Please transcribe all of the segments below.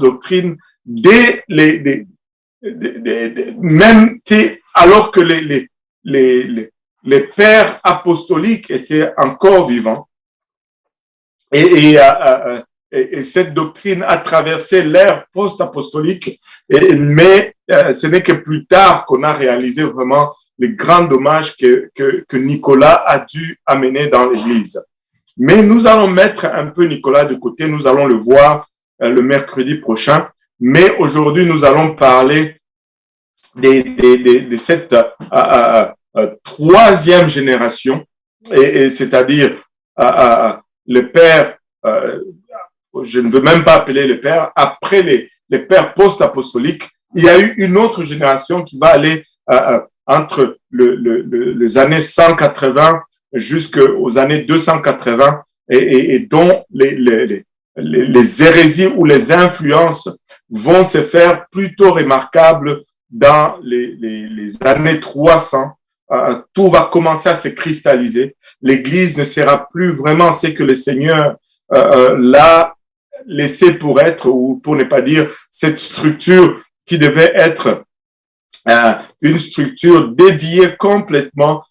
doctrines dès même alors que les pères apostoliques étaient encore vivants. Et cette doctrine a traversé l'ère post-apostolique, mais ce n'est que plus tard qu'on a réalisé vraiment les grands dommages que Nicolas a dû amener dans l'Église. Mais nous allons mettre un peu Nicolas de côté, nous allons le voir le mercredi prochain, mais aujourd'hui nous allons parler de cette troisième génération, et c'est-à-dire le père, je ne veux même pas appeler le père, après les pères post-apostoliques, il y a eu une autre génération qui va aller entre les années 180 jusqu'aux années 280 et dont les hérésies ou les influences vont se faire plutôt remarquables dans les années 300. Tout va commencer à se cristalliser. L'Église ne sera plus vraiment ce que le Seigneur l'a laissé pour être, ou pour ne pas dire cette structure qui devait être une structure dédiée complètement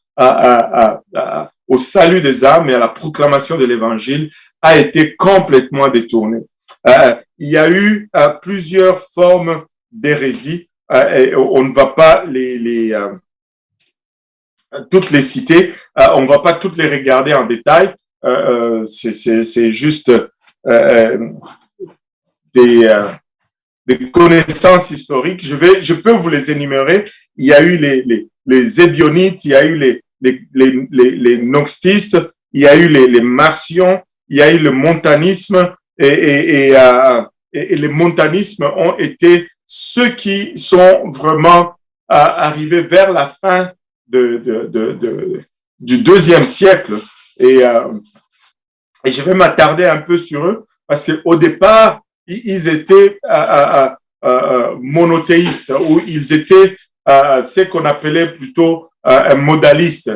au salut des âmes et à la proclamation de l'Évangile, a été complètement détournée. Il y a eu plusieurs formes d'hérésie. Et on ne va pas toutes les citer, on ne va pas toutes les regarder en détail. C'est juste des connaissances historiques. Je peux vous les énumérer. Il y a eu les Ébionites, il y a eu les Gnostistes, il y a eu les Marcions, il y a eu le montanisme, et les montanismes ont été ceux qui sont vraiment arrivés vers la fin du deuxième siècle. Et je vais m'attarder un peu sur eux, parce qu'au départ, ils étaient monothéistes, ou ils étaient ce qu'on appelait plutôt un modaliste.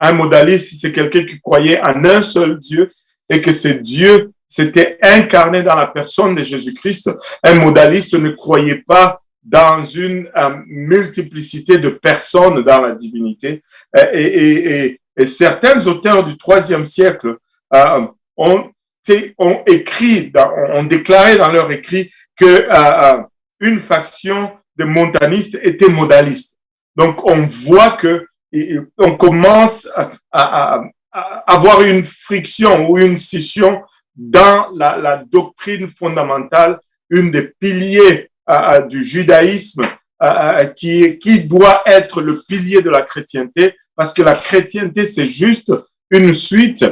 Un modaliste, c'est quelqu'un qui croyait en un seul Dieu, et que ce Dieu s'était incarné dans la personne de Jésus-Christ. Un modaliste ne croyait pas dans une multiplicité de personnes dans la divinité. Et certains auteurs du IIIe siècle ont écrit, ont déclaré dans leur écrit que une faction de montanistes était modaliste. Donc, on voit que on commence à avoir une friction ou une scission dans la doctrine fondamentale, une des piliers du judaïsme qui doit être le pilier de la chrétienté, parce que la chrétienté, c'est juste une suite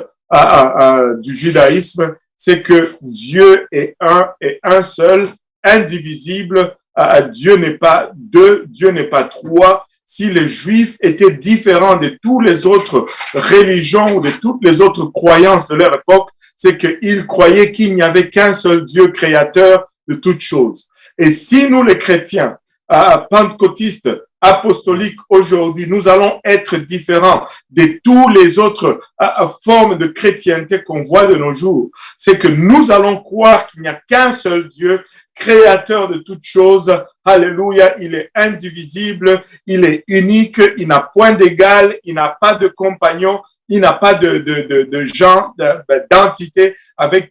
du judaïsme, c'est que Dieu est un et un seul, indivisible. Dieu n'est pas deux, Dieu n'est pas trois. Si les Juifs étaient différents de toutes les autres religions ou de toutes les autres croyances de leur époque, c'est qu'ils croyaient qu'il n'y avait qu'un seul Dieu créateur de toutes choses. Et si nous, les chrétiens, pentecôtistes, apostoliques, aujourd'hui, nous allons être différents de toutes les autres formes de chrétienté qu'on voit de nos jours, c'est que nous allons croire qu'il n'y a qu'un seul Dieu, créateur de toutes choses. Alléluia, il est indivisible, il est unique, il n'a point d'égal, il n'a pas de compagnon, il n'a pas de genre, d'entité avec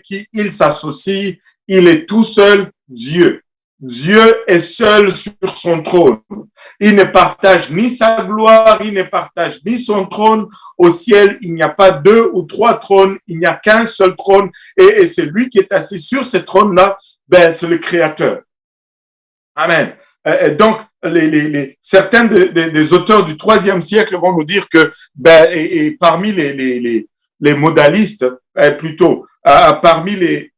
qui il s'associe. Il est tout seul Dieu. Dieu est seul sur son trône. Il ne partage ni sa gloire, il ne partage ni son trône. Au ciel, il n'y a pas deux ou trois trônes, il n'y a qu'un seul trône. Et c'est lui qui est assis sur ce trône-là, c'est le Créateur. Amen. Donc, certains des auteurs du IIIe siècle vont nous dire que, et parmi les modalistes, plutôt, parmi les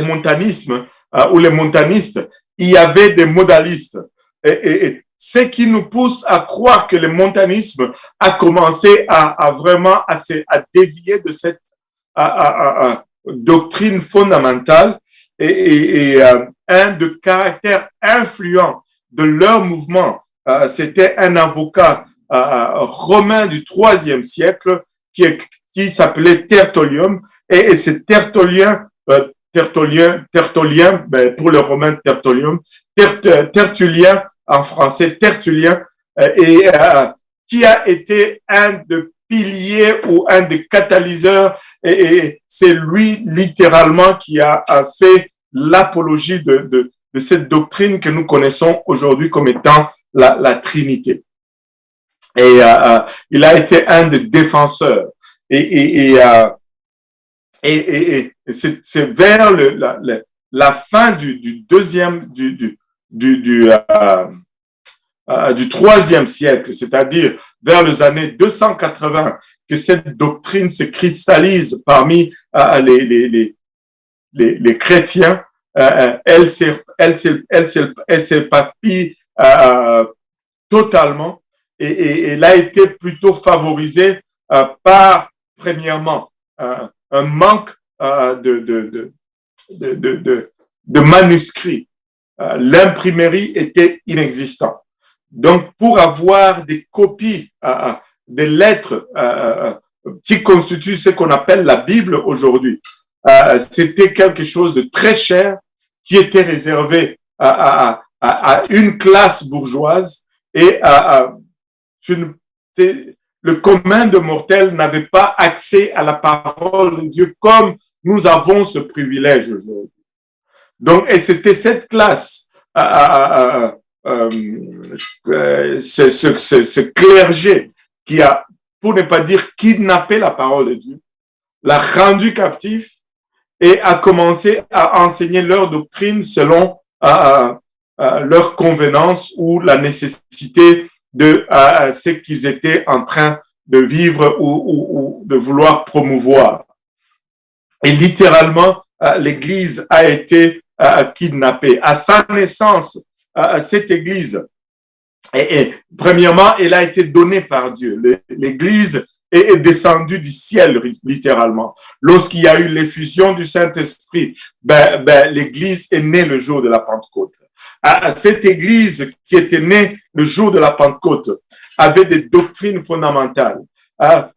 montanismes, ou les montanistes, il y avait des modalistes. Et ce qui nous pousse à croire que le montanisme a commencé à vraiment à dévier de cette doctrine fondamentale, et un de caractère influent de leur mouvement, c'était un avocat romain du IIIe siècle qui s'appelait Tertullian, et ce Tertullien Tertullien, ben, pour le romain Tertullium, Tertullien en français, Tertullien, qui a été un de piliers ou un des catalyseurs, et c'est lui littéralement qui a fait l'apologie de cette doctrine que nous connaissons aujourd'hui comme étant la Trinité. Et il a été un des défenseurs. Et c'est vers la fin du troisième siècle, c'est-à-dire vers les années 280, que cette doctrine se cristallise parmi les chrétiens. Elle s'épapille totalement, et elle a été plutôt favorisée par, premièrement, un manque de manuscrits. L'imprimerie était inexistante. Donc, pour avoir des copies des lettres qui constituent ce qu'on appelle la Bible aujourd'hui, c'était quelque chose de très cher qui était réservé à une classe bourgeoise, et le commun de mortels n'avait pas accès à la parole de Dieu comme nous avons ce privilège aujourd'hui. Donc, et c'était cette classe, ce clergé qui a, pour ne pas dire kidnappé la parole de Dieu, l'a rendu captif et a commencé à enseigner leur doctrine selon leur convenance ou la nécessité de ce qu'ils étaient en train de vivre ou de vouloir promouvoir. Et littéralement, l'Église a été kidnappée. À sa naissance, cette Église, premièrement, elle a été donnée par Dieu. L'Église est descendue du ciel, littéralement. Lorsqu'il y a eu l'effusion du Saint-Esprit, l'Église est née le jour de la Pentecôte. Cette Église qui était née le jour de la Pentecôte avait des doctrines fondamentales.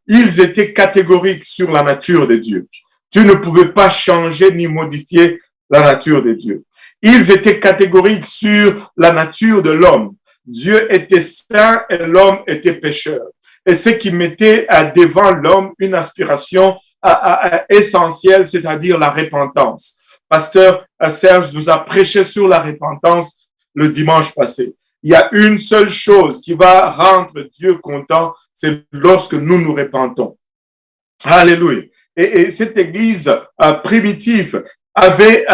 Ils étaient catégoriques sur la nature de Dieu. Tu ne pouvais pas changer ni modifier la nature de Dieu. Ils étaient catégoriques sur la nature de l'homme. Dieu était saint et l'homme était pécheur. Et ce qui mettait devant l'homme une aspiration essentielle, c'est-à-dire la repentance. Pasteur Serge nous a prêché sur la repentance le dimanche passé. Il y a une seule chose qui va rendre Dieu content, c'est lorsque nous nous repentons. Alléluia. Et cette église primitive avait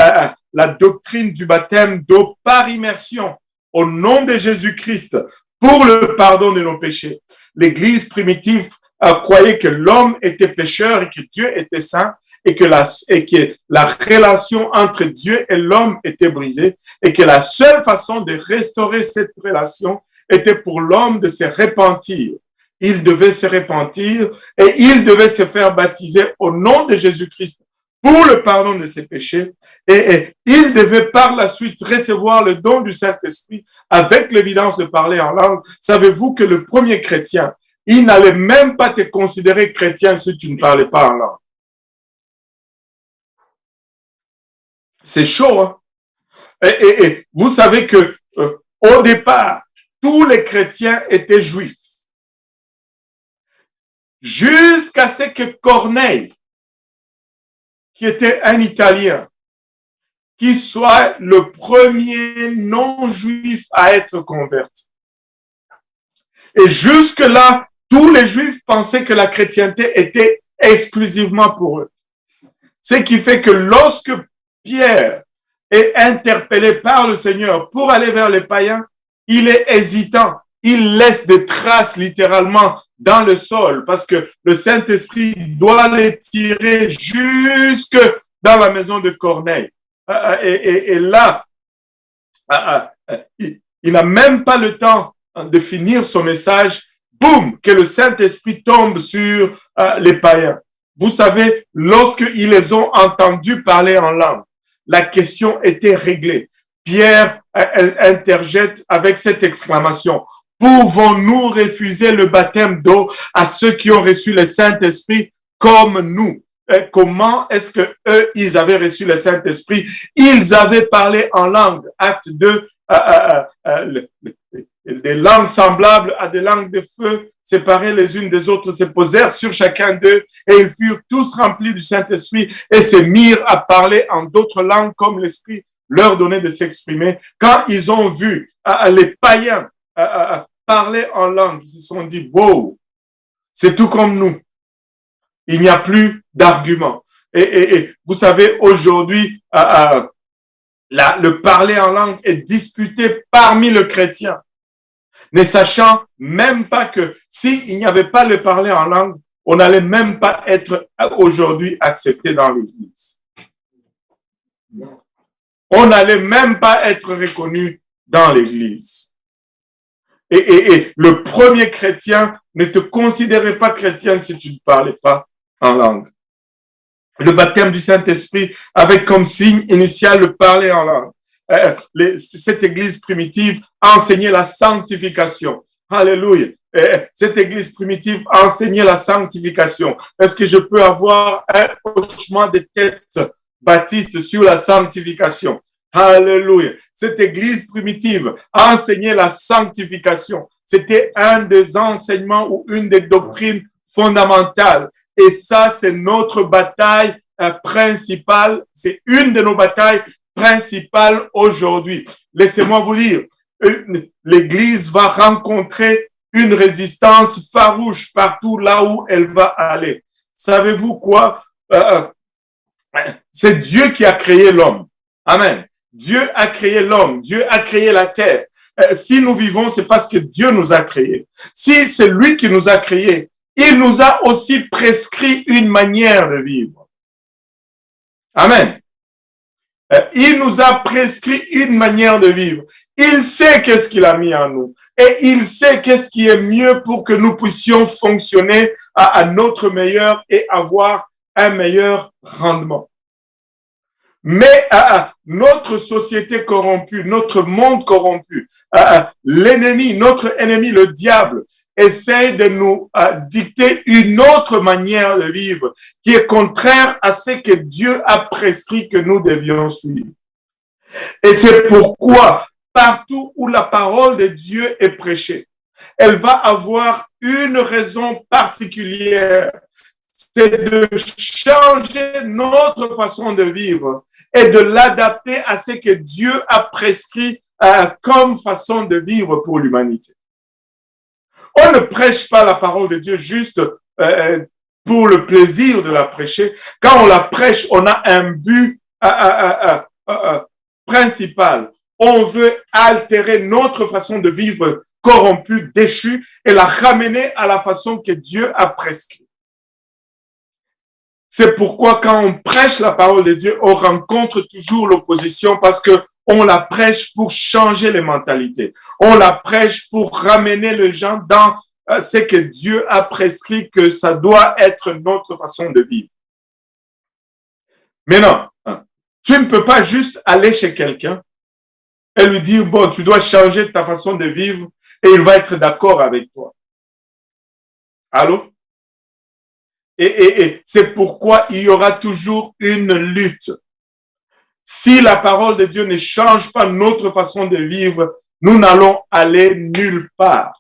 la doctrine du baptême d'eau par immersion au nom de Jésus-Christ pour le pardon de nos péchés. L'église primitive croyait que l'homme était pécheur et que Dieu était saint, et que la relation entre Dieu et l'homme était brisée, et que la seule façon de restaurer cette relation était pour l'homme de se repentir. Il devait se repentir et il devait se faire baptiser au nom de Jésus-Christ pour le pardon de ses péchés, et il devait par la suite recevoir le don du Saint-Esprit avec l'évidence de parler en langue. Savez-vous que le premier chrétien, il n'allait même pas te considérer chrétien si tu ne parlais pas en langue. C'est chaud, hein? Et vous savez que au départ, tous les chrétiens étaient juifs. Jusqu'à ce que Corneille, qui était un Italien, qui soit le premier non-juif à être converti. Et jusque-là, tous les juifs pensaient que la chrétienté était exclusivement pour eux. Ce qui fait que lorsque Pierre est interpellé par le Seigneur pour aller vers les païens, il est hésitant. Il laisse des traces littéralement dans le sol parce que le Saint-Esprit doit les tirer jusque dans la maison de Corneille. Et là, il n'a même pas le temps de finir son message. Boum, que le Saint-Esprit tombe sur les païens. Vous savez, lorsqu'ils les ont entendus parler en langue, la question était réglée. Pierre interjette avec cette exclamation: pouvons-nous refuser le baptême d'eau à ceux qui ont reçu le Saint-Esprit comme nous? comment est-ce que eux, ils avaient reçu le Saint-Esprit? Ils avaient parlé en langue. Acte 2, des langues semblables à des langues de feu, séparées les unes des autres, se posèrent sur chacun d'eux et ils furent tous remplis du Saint-Esprit et se mirent à parler en d'autres langues comme l'Esprit leur donnait de s'exprimer. Quand ils ont vu les païens parler en langue, ils se sont dit, wow, c'est tout comme nous. Il n'y a plus d'arguments. Et vous savez, aujourd'hui, le parler en langue est disputé parmi les chrétiens, ne sachant même pas que s'il n'y avait pas le parler en langue, on n'allait même pas être aujourd'hui accepté dans l'Église. On n'allait même pas être reconnu dans l'Église. Et le premier chrétien ne te considérait pas chrétien si tu ne parlais pas en langue. Le baptême du Saint-Esprit avait comme signe initial le parler en langue. Cette église primitive a enseigné la sanctification. Alléluia. Cette église primitive a enseigné la sanctification. Est-ce que je peux avoir un hochement de tête baptiste sur la sanctification? Alléluia. Cette église primitive a enseigné la sanctification. C'était un des enseignements ou une des doctrines fondamentales. Et ça, c'est notre bataille principale. C'est une de nos batailles principales aujourd'hui. Laissez-moi vous dire, l'Église va rencontrer une résistance farouche partout là où elle va aller. Savez-vous quoi? C'est Dieu qui a créé l'homme. Amen. Dieu a créé l'homme. Dieu a créé la terre. Si nous vivons, c'est parce que Dieu nous a créés. Si c'est lui qui nous a créés, il nous a aussi prescrit une manière de vivre. Amen. Il nous a prescrit une manière de vivre. Il sait qu'est-ce qu'il a mis en nous. Et il sait qu'est-ce qui est mieux pour que nous puissions fonctionner à notre meilleur et avoir un meilleur rendement. Mais notre société corrompue, notre monde corrompu, l'ennemi, notre ennemi, le diable, essaie de nous dicter une autre manière de vivre qui est contraire à ce que Dieu a prescrit que nous devions suivre. Et c'est pourquoi partout où la parole de Dieu est prêchée, elle va avoir une raison particulière. C'est de changer notre façon de vivre et de l'adapter à ce que Dieu a prescrit comme façon de vivre pour l'humanité. On ne prêche pas la parole de Dieu juste pour le plaisir de la prêcher. Quand on la prêche, on a un but principal. On veut altérer notre façon de vivre corrompue, déchue, et la ramener à la façon que Dieu a prescrit. C'est pourquoi quand on prêche la parole de Dieu, on rencontre toujours l'opposition parce que on la prêche pour changer les mentalités. On la prêche pour ramener les gens dans ce que Dieu a prescrit que ça doit être notre façon de vivre. Mais non, tu ne peux pas juste aller chez quelqu'un et lui dire, bon, tu dois changer ta façon de vivre et il va être d'accord avec toi. Allô? Et c'est pourquoi il y aura toujours une lutte. Si la parole de Dieu ne change pas notre façon de vivre, nous n'allons aller nulle part.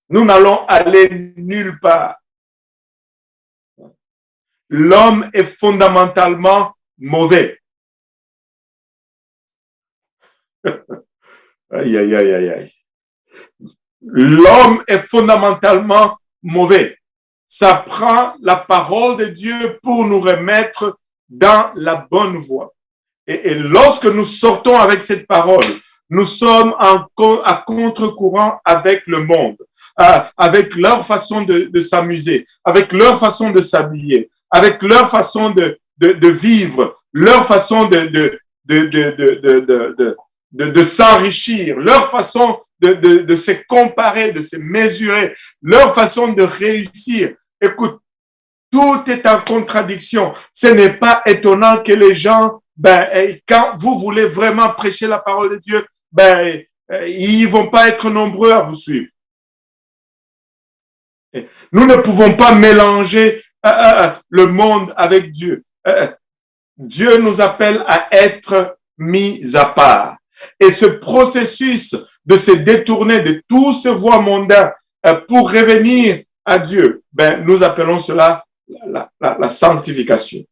Nous n'allons aller nulle part. L'homme est fondamentalement mauvais. Aïe, aïe, aïe, aïe, aïe. L'homme est fondamentalement mauvais. Ça prend la parole de Dieu pour nous remettre dans la bonne voie. Et lorsque nous sortons avec cette parole, nous sommes à contre-courant avec le monde, avec leur façon de s'amuser, avec leur façon de s'habiller, avec leur façon de vivre, leur façon de s'enrichir, leur façon de se comparer, de se mesurer, leur façon de réussir. Écoute, tout est en contradiction. Ce n'est pas étonnant que les gens, quand vous voulez vraiment prêcher la parole de Dieu, ils vont pas être nombreux à vous suivre. Nous ne pouvons pas mélanger le monde avec Dieu. Dieu nous appelle à être mis à part. Et ce processus de se détourner de tout ce voie mondain pour revenir à Dieu, ben, nous appelons cela la sanctification.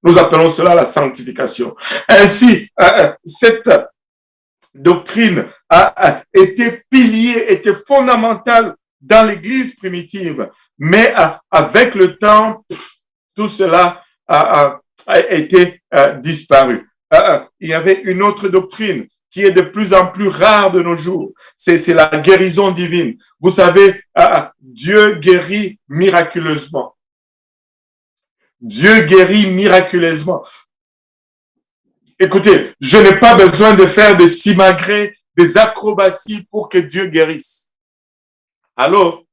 Nous appelons cela la sanctification. Ainsi, cette doctrine a été pilier, était fondamentale dans l'Église primitive. Mais avec le temps, tout cela a été disparu. Il y avait une autre doctrine qui est de plus en plus rare de nos jours. C'est la guérison divine. Vous savez, Dieu guérit miraculeusement. Dieu guérit miraculeusement. Écoutez, je n'ai pas besoin de faire des simagrées, des acrobaties pour que Dieu guérisse. Alors,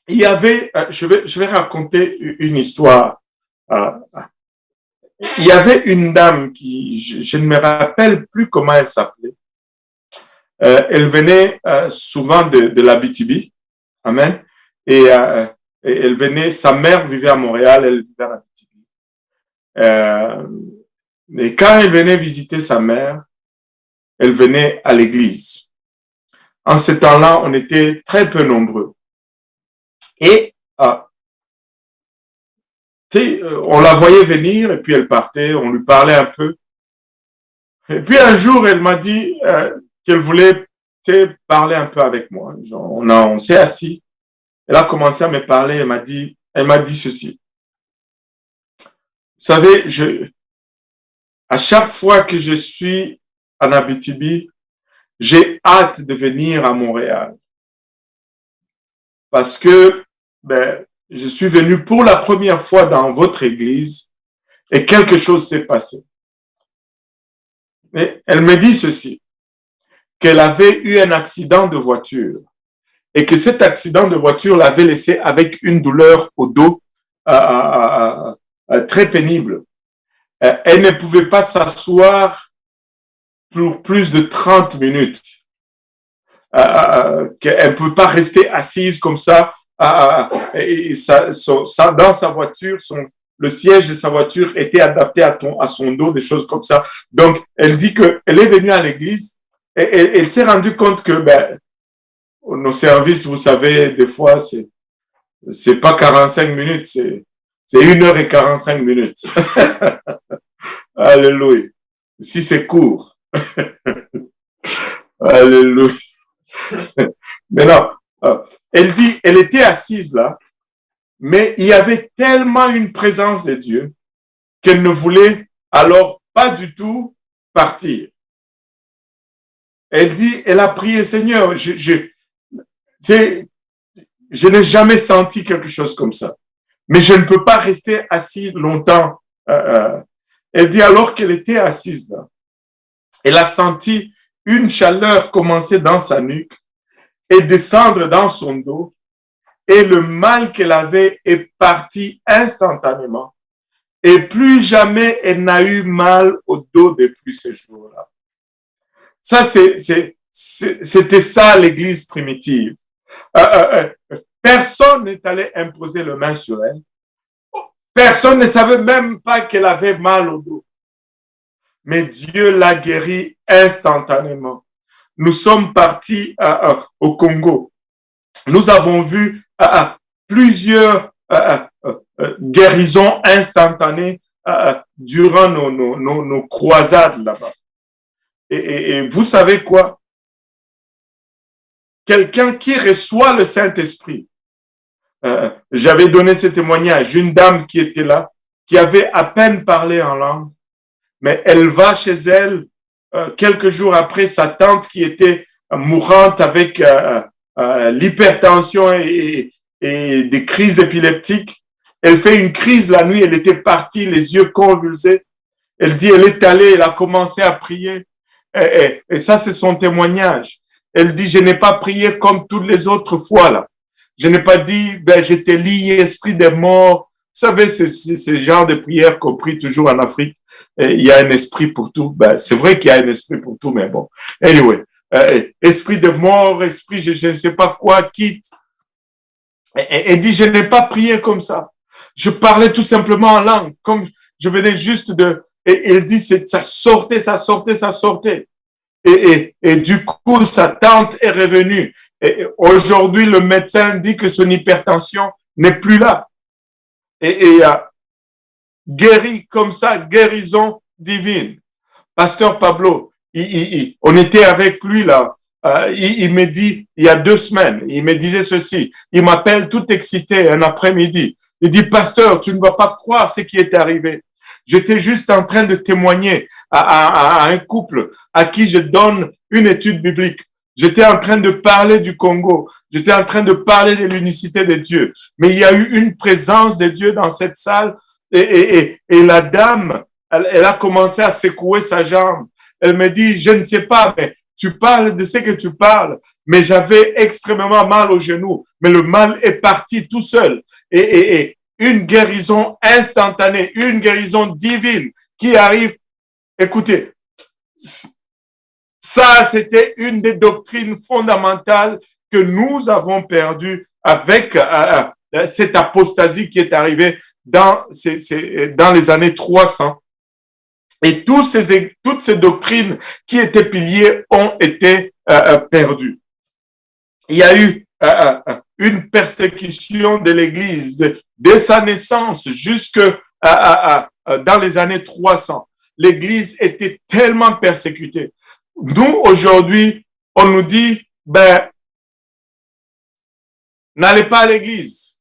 il y avait, je vais raconter une histoire. Il y avait une dame qui, je ne me rappelle plus comment elle s'appelait. Elle venait souvent de l'Abitibi. Amen. Et elle venait, sa mère vivait à Montréal, elle vivait à l'Abitibi. Et quand elle venait visiter sa mère, elle venait à l'église. En ce temps-là, on était très peu nombreux. Et on la voyait venir et puis elle partait, on lui parlait un peu. Et puis un jour, elle m'a dit qu'elle voulait parler un peu avec moi. On s'est assis. Elle a commencé à me parler, elle m'a dit ceci. Vous savez, à chaque fois que je suis en Abitibi, j'ai hâte de venir à Montréal. Parce que je suis venu pour la première fois dans votre église et quelque chose s'est passé. Et elle me dit ceci, qu'elle avait eu un accident de voiture et que cet accident de voiture l'avait laissé avec une douleur au dos très pénible. Elle ne pouvait pas s'asseoir pour plus de 30 minutes. Qu'elle ne peut pas rester assise comme ça. Et dans sa voiture, le siège de sa voiture était adapté à son dos, des choses comme ça. Donc, elle dit qu'elle est venue à l'église et elle s'est rendue compte que nos services, vous savez, des fois, c'est pas 45 minutes, c'est 1h45 minutes. Alléluia. Si c'est court. Alléluia. Maintenant, elle dit, elle était assise là, mais il y avait tellement une présence de Dieu qu'elle ne voulait alors pas du tout partir. Elle dit, elle a prié, Seigneur, je n'ai jamais senti quelque chose comme ça, mais je ne peux pas rester assis longtemps. Elle dit, alors qu'elle était assise là, elle a senti une chaleur commencer dans sa nuque et descendre dans son dos. Et le mal qu'elle avait est parti instantanément. Et plus jamais elle n'a eu mal au dos depuis ce jour-là. Ça, c'était ça l'église primitive. Personne n'est allé imposer le main sur elle. Personne ne savait même pas qu'elle avait mal au dos. Mais Dieu l'a guérie instantanément. Nous sommes partis au Congo. Nous avons vu plusieurs guérisons instantanées durant nos croisades là-bas. Et vous savez quoi? Quelqu'un qui reçoit le Saint-Esprit, j'avais donné ce témoignage, une dame qui était là, qui avait à peine parlé en langue, mais elle va chez elle quelques jours après sa tante qui était mourante avec l'hypertension et des crises épileptiques. Elle fait une crise la nuit, elle était partie, les yeux convulsés. Elle dit, elle est allée, elle a commencé à prier. Et ça, c'est son témoignage. Elle dit, je n'ai pas prié comme toutes les autres fois là. Je n'ai pas dit, je te lie, esprit des morts. Vous savez, c'est ce genre de prière qu'on prie toujours en Afrique. Il y a un esprit pour tout. C'est vrai qu'il y a un esprit pour tout, mais bon. Anyway, esprit de mort, esprit je ne sais pas quoi, quitte. Et dit, je n'ai pas prié comme ça. Je parlais tout simplement en langue, comme je venais juste de... Et il dit, ça sortait, ça sortait, ça sortait. Et du coup, sa tante est revenue. Et aujourd'hui, le médecin dit que son hypertension n'est plus là. Et guéri comme ça, guérison divine. Pasteur Pablo, on était avec lui là. Il me dit, il y a 2 semaines, il me disait ceci. Il m'appelle tout excité un après-midi. Il dit, pasteur, tu ne vas pas croire ce qui est arrivé. J'étais juste en train de témoigner à un couple à qui je donne une étude biblique. J'étais en train de parler du Congo. J'étais en train de parler de l'unicité de Dieu. Mais il y a eu une présence de Dieu dans cette salle et la dame, elle a commencé à secouer sa jambe. Elle me dit, je ne sais pas, mais tu parles de ce que tu parles, mais j'avais extrêmement mal au genou. Mais le mal est parti tout seul. Et une guérison instantanée, une guérison divine qui arrive. Écoutez, ça, c'était une des doctrines fondamentales que nous avons perdues avec cette apostasie qui est arrivée dans les années 300. Et toutes ces doctrines qui étaient piliers ont été perdues. Il y a eu une persécution de l'Église dès sa naissance jusque dans les années 300. L'Église était tellement persécutée. Nous, aujourd'hui, on nous dit, n'allez pas à l'Église.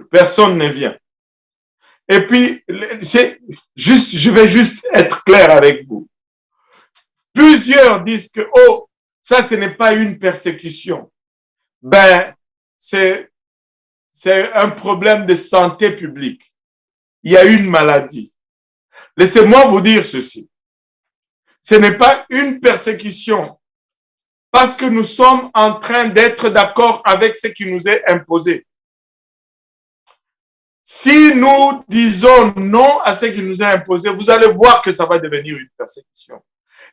Personne ne vient. Et puis, je vais juste être clair avec vous. Plusieurs disent que, oh, ça, ce n'est pas une persécution. C'est un problème de santé publique. Il y a une maladie. Laissez-moi vous dire ceci. Ce n'est pas une persécution parce que nous sommes en train d'être d'accord avec ce qui nous est imposé. Si nous disons non à ce qui nous est imposé, vous allez voir que ça va devenir une persécution.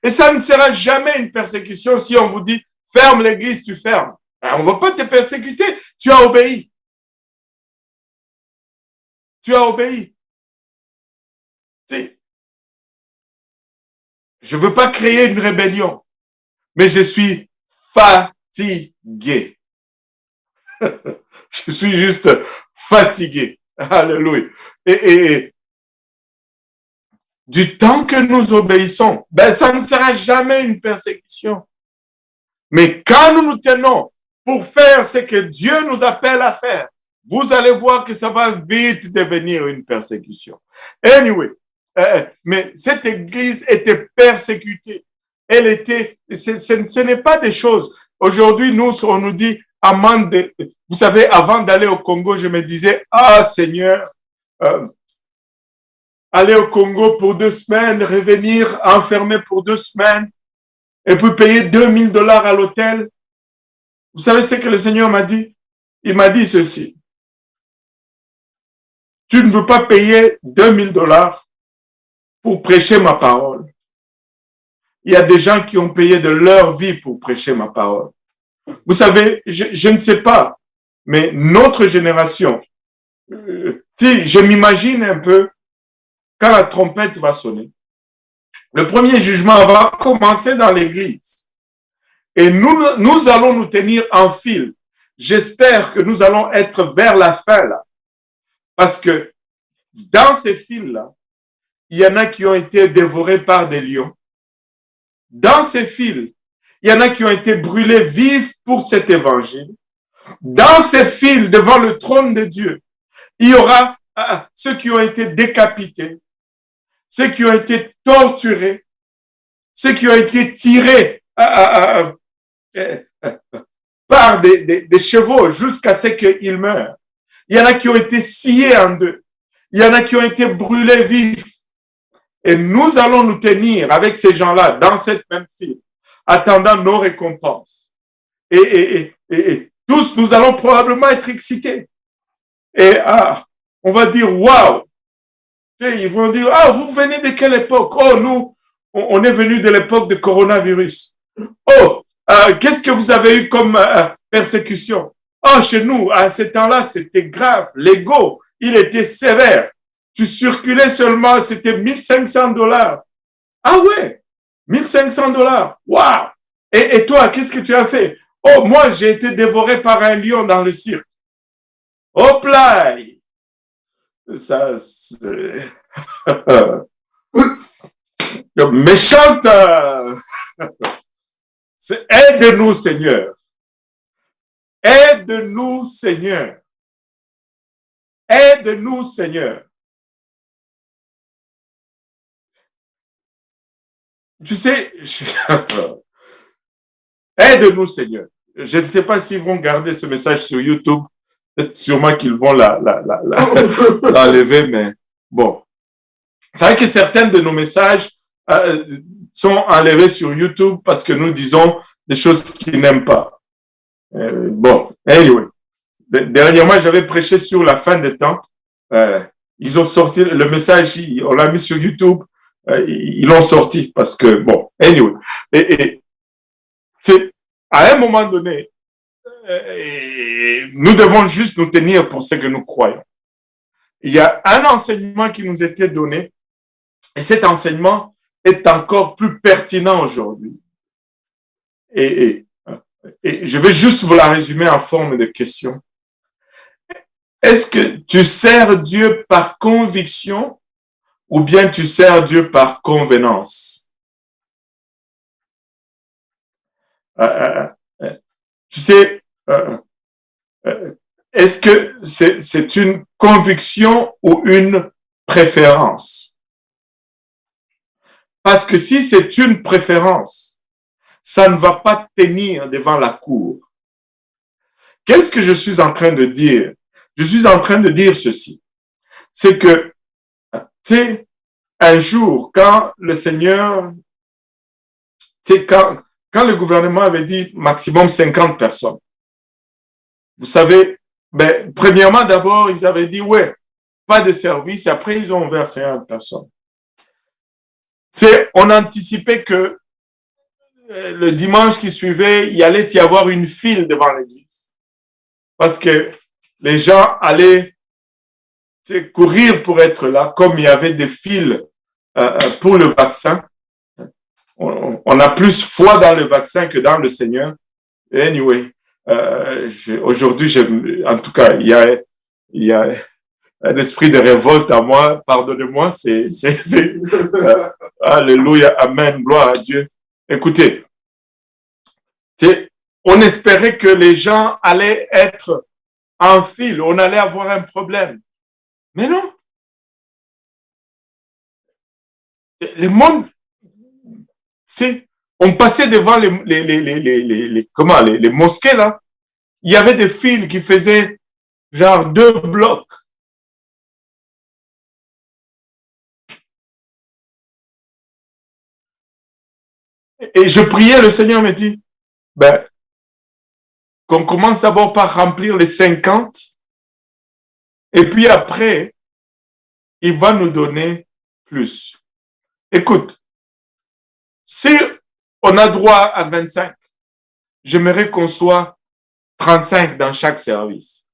Et ça ne sera jamais une persécution si on vous dit ferme l'église, tu fermes. On ne va pas te persécuter, tu as obéi. Tu as obéi. Si. Je ne veux pas créer une rébellion, mais je suis fatigué. Je suis juste fatigué. Alléluia. Et du temps que nous obéissons, ça ne sera jamais une persécution. Mais quand nous nous tenons pour faire ce que Dieu nous appelle à faire, vous allez voir que ça va vite devenir une persécution. Anyway, mais cette église était persécutée. Elle était, ce n'est pas des choses. Aujourd'hui, on nous dit, vous savez, avant d'aller au Congo, je me disais, ah Seigneur, aller au Congo pour 2 semaines, revenir enfermé pour 2 semaines, et puis payer $2000 à l'hôtel. Vous savez ce que le Seigneur m'a dit? Il m'a dit ceci. Tu ne veux pas payer $2000 pour prêcher ma parole. Il y a des gens qui ont payé de leur vie pour prêcher ma parole. Vous savez, je ne sais pas, mais notre génération, je m'imagine un peu quand la trompette va sonner. Le premier jugement va commencer dans l'église. Et nous allons nous tenir en file. J'espère que nous allons être vers la fin là. Parce que dans ces fils-là, il y en a qui ont été dévorés par des lions. Dans ces fils, il y en a qui ont été brûlés vifs pour cet évangile. Dans ces fils, devant le trône de Dieu, il y aura ceux qui ont été décapités, ceux qui ont été torturés, ceux qui ont été tirés par des chevaux jusqu'à ce qu'ils meurent. Il y en a qui ont été sciés en deux. Il y en a qui ont été brûlés vifs. Et nous allons nous tenir avec ces gens-là dans cette même file, attendant nos récompenses. Et tous, nous allons probablement être excités. Et on va dire, waouh! Ils vont dire, vous venez de quelle époque? Oh, nous, on est venu de l'époque du coronavirus. Oh, qu'est-ce que vous avez eu comme persécution? Oh, chez nous, à ce temps-là, c'était grave. L'ego, il était sévère. Tu circulais seulement, c'était $1 500. Ah ouais, $1 500. Waouh! Et toi, qu'est-ce que tu as fait? Oh, moi, j'ai été dévoré par un lion dans le cirque. Hop là! Ça, c'est... méchante. Aide-nous, Seigneur. Aide-nous, Seigneur. Aide-nous, Seigneur. Tu sais, aide-nous, Seigneur. Je ne sais pas s'ils vont garder ce message sur YouTube. Peut-être sûrement qu'ils vont l'enlever, mais bon. C'est vrai que certains de nos messages sont enlevés sur YouTube parce que nous disons des choses qu'ils n'aiment pas. Bon, anyway. Dernièrement, j'avais prêché sur la fin des temps. Ils ont sorti le message, on l'a mis sur YouTube. Ils l'ont sorti parce que, bon, anyway. Et c'est, à un moment donné, nous devons juste nous tenir pour ce que nous croyons. Il y a un enseignement qui nous était donné et cet enseignement est encore plus pertinent aujourd'hui. Et je vais juste vous la résumer en forme de question. Est-ce que tu sers Dieu par conviction ou bien tu sers Dieu par convenance? Tu sais, est-ce que c'est une conviction ou une préférence? Parce que si c'est une préférence, ça ne va pas tenir devant la cour. Qu'est-ce que je suis en train de dire? Je suis en train de dire ceci. C'est que, tu sais, un jour, quand le Seigneur, tu sais, quand le gouvernement avait dit maximum 50 personnes, vous savez, ben, premièrement, d'abord, ils avaient dit, ouais, pas de service, et après, ils ont ouvert 50 personnes. Tu sais, on anticipait que le dimanche qui suivait, il allait y avoir une file devant l'église. Parce que les gens allaient courir pour être là, comme il y avait des files pour le vaccin. On a plus foi dans le vaccin que dans le Seigneur. Anyway, aujourd'hui, en tout cas, il y a un esprit de révolte à moi. Pardonnez-moi, alléluia, amen, gloire à Dieu. Écoutez, on espérait que les gens allaient être en file, on allait avoir un problème. Mais non. Le monde, on passait devant les mosquées, là. Il y avait des files qui faisaient genre 2 blocs. Et je priais, le Seigneur me dit, ben, qu'on commence d'abord par remplir les 50, et puis après, il va nous donner plus. Écoute, si on a droit à 25, j'aimerais qu'on soit 35 dans chaque service.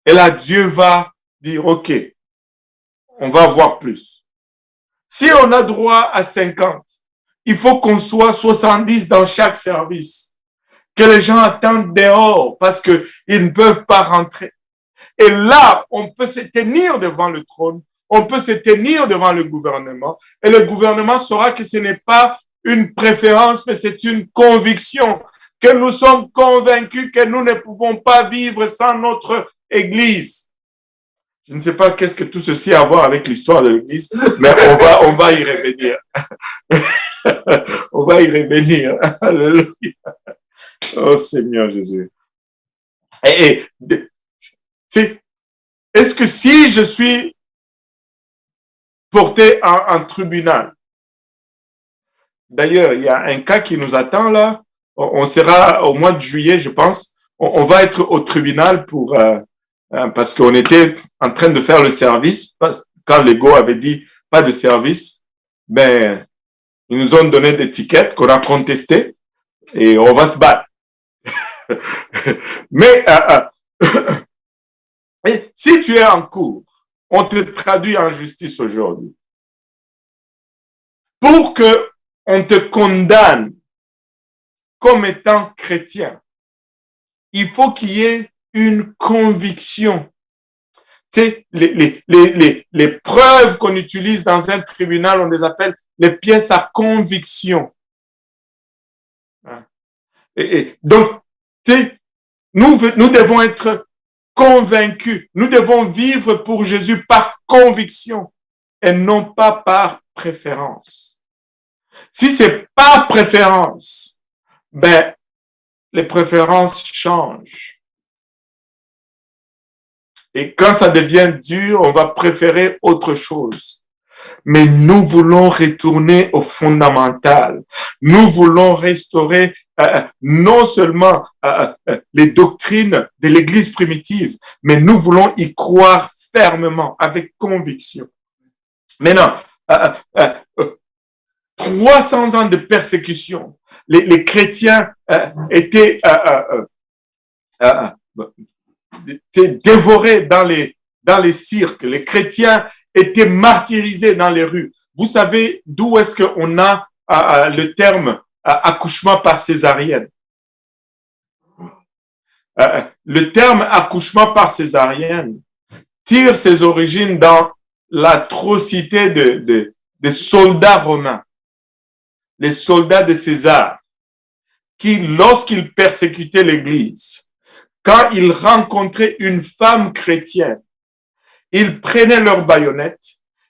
Et là, Dieu va dire, OK, on va avoir plus. Si on a droit à 50, il faut qu'on soit 70 dans chaque service. Que les gens attendent dehors parce qu'ils ne peuvent pas rentrer. Et là, on peut se tenir devant le trône, on peut se tenir devant le gouvernement, et le gouvernement saura que ce n'est pas une préférence, mais c'est une conviction, que nous sommes convaincus que nous ne pouvons pas vivre sans notre Église. Je ne sais pas qu'est-ce que tout ceci a à voir avec l'histoire de l'Église, mais on va y revenir. On va y revenir. Alléluia. Oh Seigneur Jésus. Et est-ce que si je suis porté en tribunal, d'ailleurs, il y a un cas qui nous attend là, on sera au mois de juillet, je pense, on va être au tribunal parce qu'on était en train de faire le service, quand l'ego avait dit pas de service, ben, ils nous ont donné des tickets qu'on a contestés et on va se battre. Mais et si tu es en cours, on te traduit en justice aujourd'hui. Pour que on te condamne comme étant chrétien, il faut qu'il y ait une conviction. Tu sais, les preuves qu'on utilise dans un tribunal, on les appelle les pièces à conviction. Donc, tu sais, nous devons être convaincus. Nous devons vivre pour Jésus par conviction et non pas par préférence. Si c'est par préférence, ben, les préférences changent. Et quand ça devient dur, on va préférer autre chose. Mais nous voulons retourner au fondamental. Nous voulons restaurer non seulement les doctrines de l'Église primitive, mais nous voulons y croire fermement, avec conviction. Maintenant, 300 ans de persécution, les chrétiens étaient dévorés dans les cirques. Les chrétiens étaient martyrisés dans les rues. Vous savez d'où est-ce qu'on a le terme accouchement par césarienne? Le terme accouchement par césarienne tire ses origines dans l'atrocité des soldats romains, les soldats de César, qui, lorsqu'ils persécutaient l'Église, quand ils rencontraient une femme chrétienne, ils prenaient leur baïonnette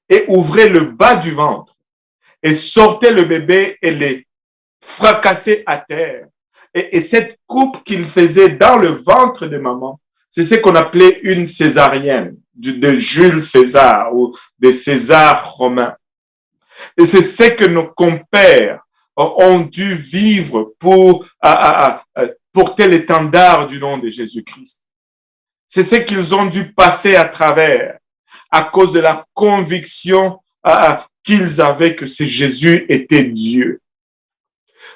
et ouvraient le bas du ventre et sortaient le bébé et les fracassaient à terre. Et cette coupe qu'ils faisaient dans le ventre de maman, c'est ce qu'on appelait une césarienne de Jules César ou de César romain. Et c'est ce que nos compères ont dû vivre pour porter l'étendard du nom de Jésus-Christ. C'est ce qu'ils ont dû passer à travers à cause de la conviction qu'ils avaient que ce Jésus était Dieu.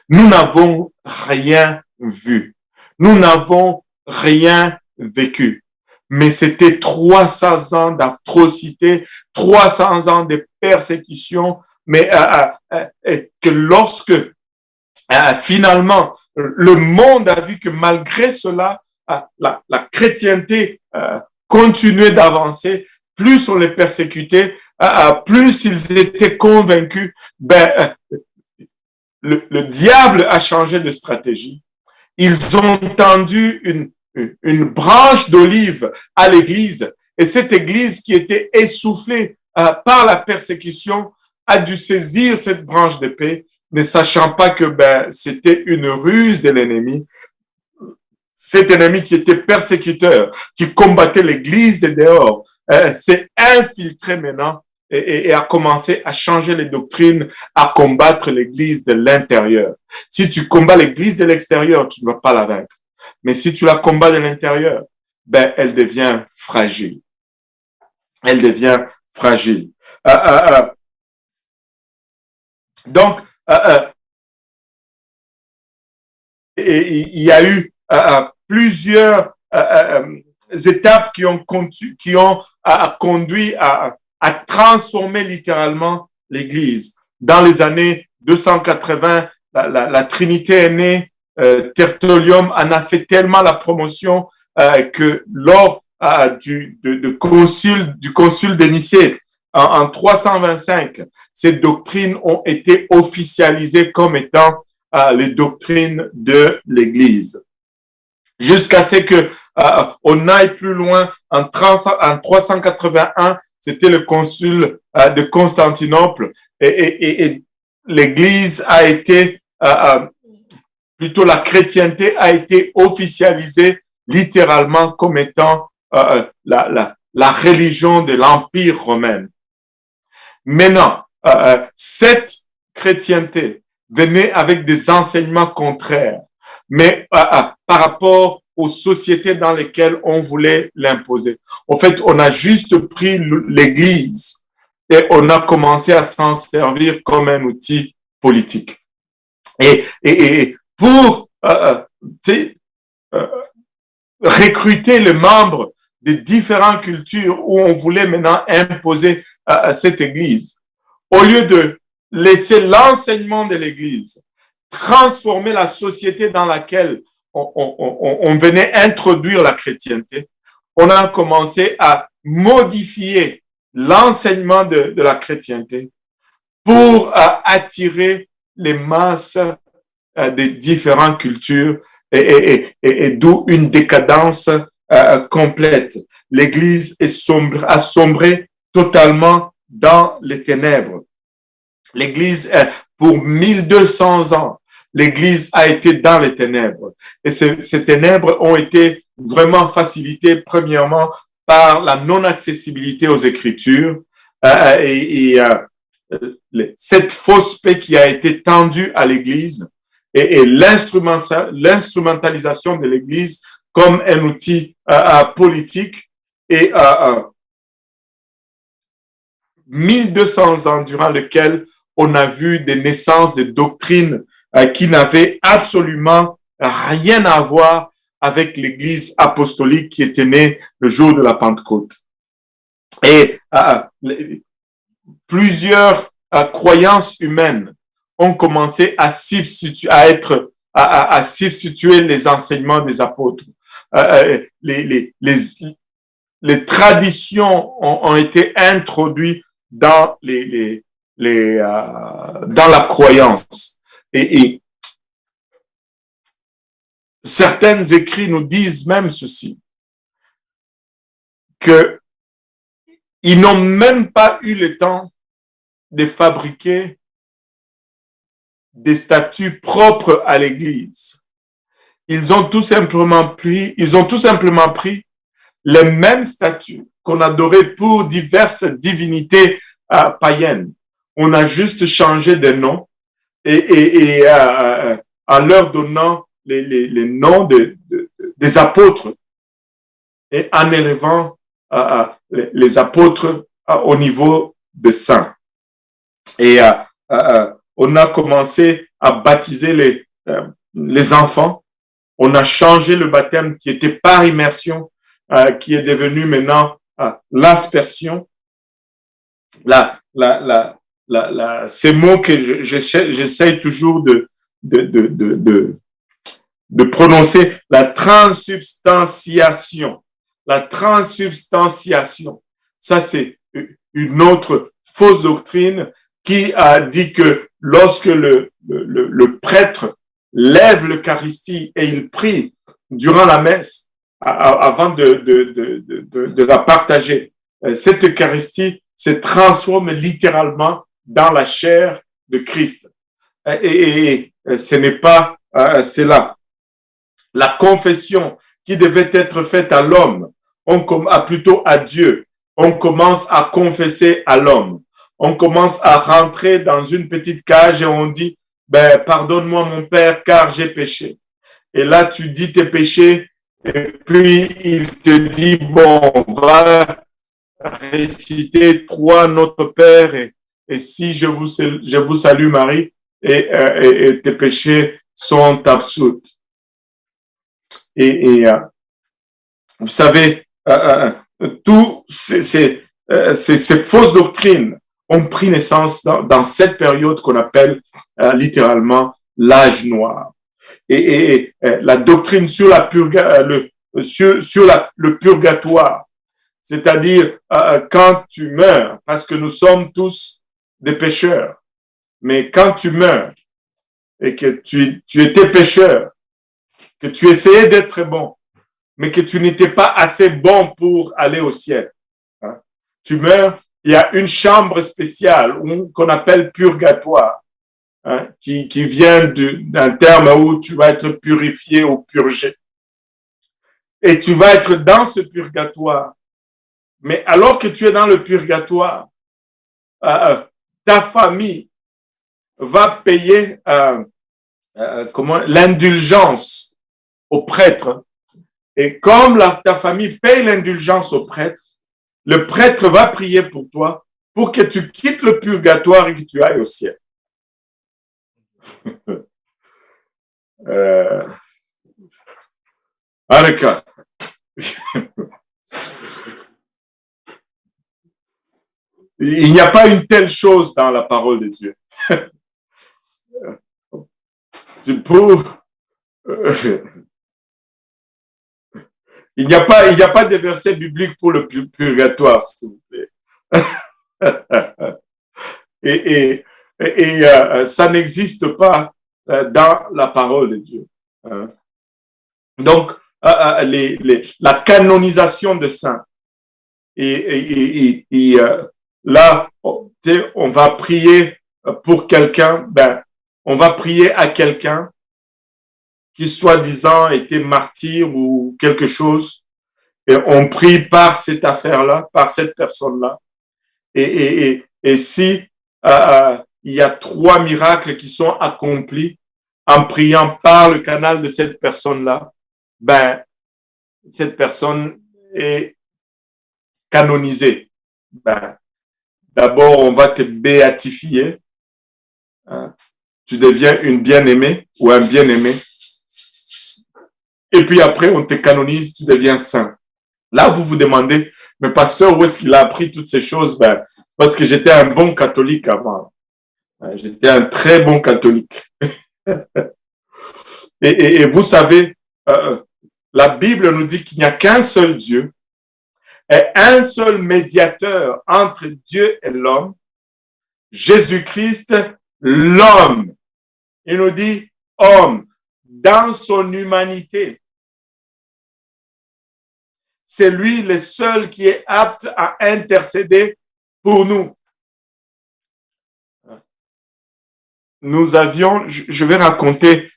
Nous n'avons rien vu. Nous n'avons rien vécu. Mais c'était 300 ans d'atrocité, 300 ans de persécution, mais que lorsque finalement le monde a vu que malgré cela, la chrétienté continuait d'avancer, plus on les persécutait, plus ils étaient convaincus, le diable a changé de stratégie. Ils ont tendu une branche d'olive à l'église, et cette église qui était essoufflée par la persécution a dû saisir cette branche d'épée, ne sachant pas que c'était une ruse de l'ennemi. Cet ennemi qui était persécuteur, qui combattait l'église de dehors, s'est infiltré maintenant et a commencé à changer les doctrines, à combattre l'église de l'intérieur. Si tu combats l'église de l'extérieur, tu ne vas pas la vaincre. Mais si tu la combats de l'intérieur, elle devient fragile. Elle devient fragile. Donc, il y a eu plusieurs étapes qui ont conduit à transformer littéralement l'Église. Dans les années 280, la Trinité est née, Tertullian en a fait tellement la promotion que lors du concile de Nicée, en 325, ces doctrines ont été officialisées comme étant les doctrines de l'Église. Jusqu'à ce que on aille plus loin en 381, c'était le concile de Constantinople et l'Église a été, plutôt la chrétienté a été officialisée littéralement comme étant la religion de l'Empire romain. Maintenant, cette chrétienté venait avec des enseignements contraires, mais par rapport aux sociétés dans lesquelles on voulait l'imposer. En fait, on a juste pris l'Église et on a commencé à s'en servir comme un outil politique. Et pour euh, recruter les membres de différentes cultures où on voulait maintenant imposer cette Église. Au lieu de laisser l'enseignement de l'Église transformer la société dans laquelle on venait introduire la chrétienté, on a commencé à modifier l'enseignement de la chrétienté pour attirer les masses des différentes cultures et d'où une décadence complète. L'Église a sombré totalement dans les ténèbres. L'Église, pour 1200 ans, l'Église a été dans les ténèbres. Et ces ténèbres ont été vraiment facilitées, premièrement, par la non-accessibilité aux Écritures cette fausse paix qui a été tendue à l'Église et l'instrumentalisation de l'Église comme un outil politique et 1200 ans durant lequel on a vu des naissances de doctrines qui n'avaient absolument rien à voir avec l'Église apostolique qui était née le jour de la Pentecôte. Et plusieurs croyances humaines ont commencé à substituer les enseignements des apôtres. Les traditions ont été introduites dans dans la croyance. Et certains écrits nous disent même ceci, que ils n'ont même pas eu le temps de fabriquer des statuts propres à l'Église. Ils ont tout simplement pris les mêmes statuts qu'on adorait pour diverses divinités païennes. On a juste changé de nom et en leur donnant les noms des apôtres et en élevant les apôtres au niveau de saints. Et on a commencé à baptiser les enfants. On a changé le baptême qui était par immersion, qui est devenu maintenant l'aspersion. Ces mots que j'essaie toujours de prononcer, la transsubstantiation. La transsubstantiation. Ça, c'est une autre fausse doctrine qui a dit que lorsque le prêtre lève l'Eucharistie et il prie durant la messe, avant de la partager, cette Eucharistie se transforme littéralement dans la chair de Christ. Et ce n'est pas cela. La confession qui devait être faite à l'homme, plutôt à Dieu, on commence à confesser à l'homme. On commence à rentrer dans une petite cage et on dit, pardonne-moi mon Père car j'ai péché. Et là, tu dis tes péchés et puis il te dit, bon, va réciter 3 Notre Père et si je vous salue Marie et tes péchés sont absous. Et vous savez, toutes ces fausses doctrines ont pris naissance dans cette période qu'on appelle littéralement l'âge noir. Et la doctrine sur le purgatoire, c'est-à-dire quand tu meurs, parce que nous sommes tous des pécheurs, mais quand tu meurs et que tu étais pécheur, que tu essayais d'être bon, mais que tu n'étais pas assez bon pour aller au ciel. Hein? Tu meurs, il y a une chambre spéciale qu'on appelle purgatoire, hein, qui vient d'un terme où tu vas être purifié ou purgé. Et tu vas être dans ce purgatoire. Mais alors que tu es dans le purgatoire, ta famille va payer l'indulgence au prêtre. Et comme ta famille paye l'indulgence au prêtre, le prêtre va prier pour toi pour que tu quittes le purgatoire et que tu ailles au ciel. Arrête. Il n'y a pas une telle chose dans la parole de Dieu. Pour, il n'y a pas de verset biblique pour le purgatoire, s'il vous plaît. et ça n'existe pas dans la parole de Dieu. Donc, la canonisation de saints. Là, on va prier pour quelqu'un, on va prier à quelqu'un qui soi-disant était martyr ou quelque chose, et on prie par cette affaire-là, par cette personne-là. Et si il y a 3 miracles qui sont accomplis en priant par le canal de cette personne-là, cette personne est canonisée. D'abord, on va te béatifier. Tu deviens une bien-aimée ou un bien-aimé. Et puis après, on te canonise, tu deviens saint. Là, vous vous demandez, mais pasteur, où est-ce qu'il a appris toutes ces choses? Parce que j'étais un bon catholique avant. J'étais un très bon catholique. et vous savez, la Bible nous dit qu'il n'y a qu'un seul Dieu et un seul médiateur entre Dieu et l'homme, Jésus-Christ, l'homme. Il nous dit homme, dans son humanité. C'est lui le seul qui est apte à intercéder pour nous. Nous avions, je vais raconter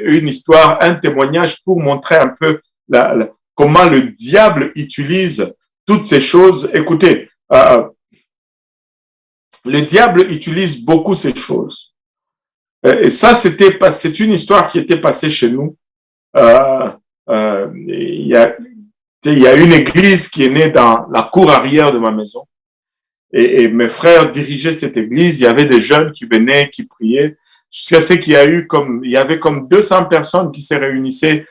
une histoire, un témoignage pour montrer un peu comment le diable utilise toutes ces choses. Écoutez, le diable utilise beaucoup ces choses. Et ça, c'est une histoire qui était passée chez nous. Il y a une église qui est née dans la cour arrière de ma maison. Et mes frères dirigeaient cette église. Il y avait des jeunes qui venaient, qui priaient. Jusqu'à ce qu'il y avait comme 200 personnes qui se réunissaient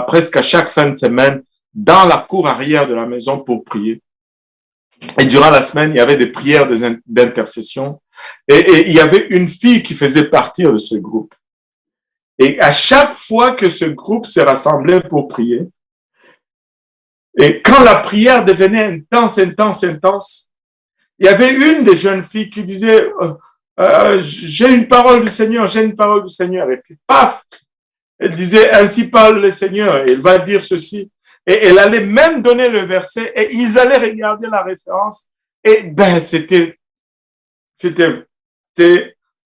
presque à chaque fin de semaine dans la cour arrière de la maison pour prier. Et durant la semaine, il y avait des prières d'intercession. Et il y avait une fille qui faisait partie de ce groupe. Et à chaque fois que ce groupe se rassemblait pour prier, et quand la prière devenait intense, il y avait une des jeunes filles qui disait j'ai une parole du Seigneur, j'ai une parole du Seigneur. Et puis, paf, elle disait, ainsi parle le Seigneur, et elle va dire ceci. Et elle allait même donner le verset, et ils allaient regarder la référence, et c'était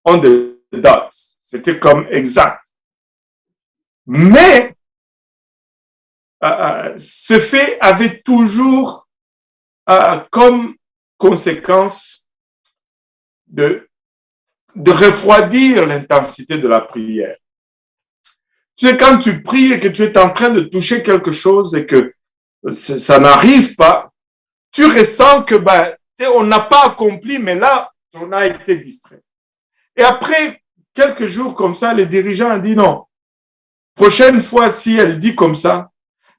on the dot. C'était comme exact. Mais, ce fait avait toujours comme conséquence de refroidir l'intensité de la prière. Tu sais, quand tu pries et que tu es en train de toucher quelque chose et que ça n'arrive pas, tu ressens que on n'a pas accompli, mais là, on a été distrait. Et après quelques jours comme ça, les dirigeants ont dit non. Prochaine fois, si elle dit comme ça,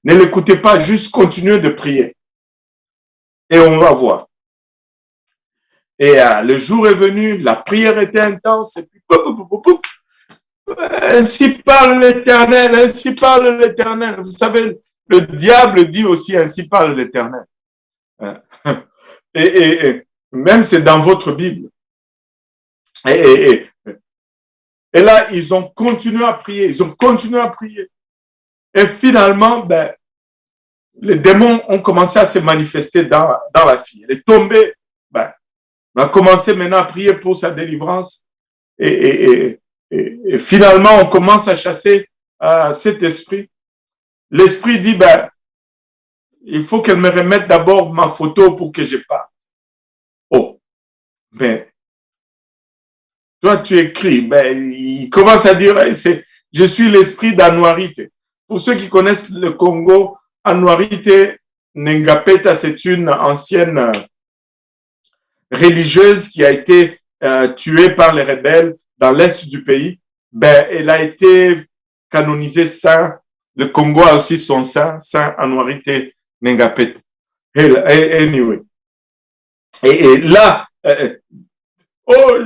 ne l'écoutez pas, juste continuez de prier. Et on va voir. Et le jour est venu, la prière était intense, et puis ainsi parle l'Éternel, ainsi parle l'Éternel. Vous savez, le diable dit aussi ainsi parle l'Éternel. Et même c'est dans votre Bible. Et là, ils ont continué à prier, Et finalement, les démons ont commencé à se manifester dans la fille. Elle est tombée, on a commencé maintenant à prier pour sa délivrance. Et finalement, on commence à chasser cet esprit. L'esprit dit, il faut qu'elle me remette d'abord ma photo pour que je parte. Oh, mais toi, tu écris, il commence à dire, je suis l'esprit d'Anuarite. Pour ceux qui connaissent le Congo, Anuarite Nengapeta, c'est une ancienne religieuse qui a été tuée par les rebelles dans l'est du pays. Elle a été canonisée sainte Le Congo a aussi son saint, Saint Anwarite Nengapet. Anyway. Et là, oh,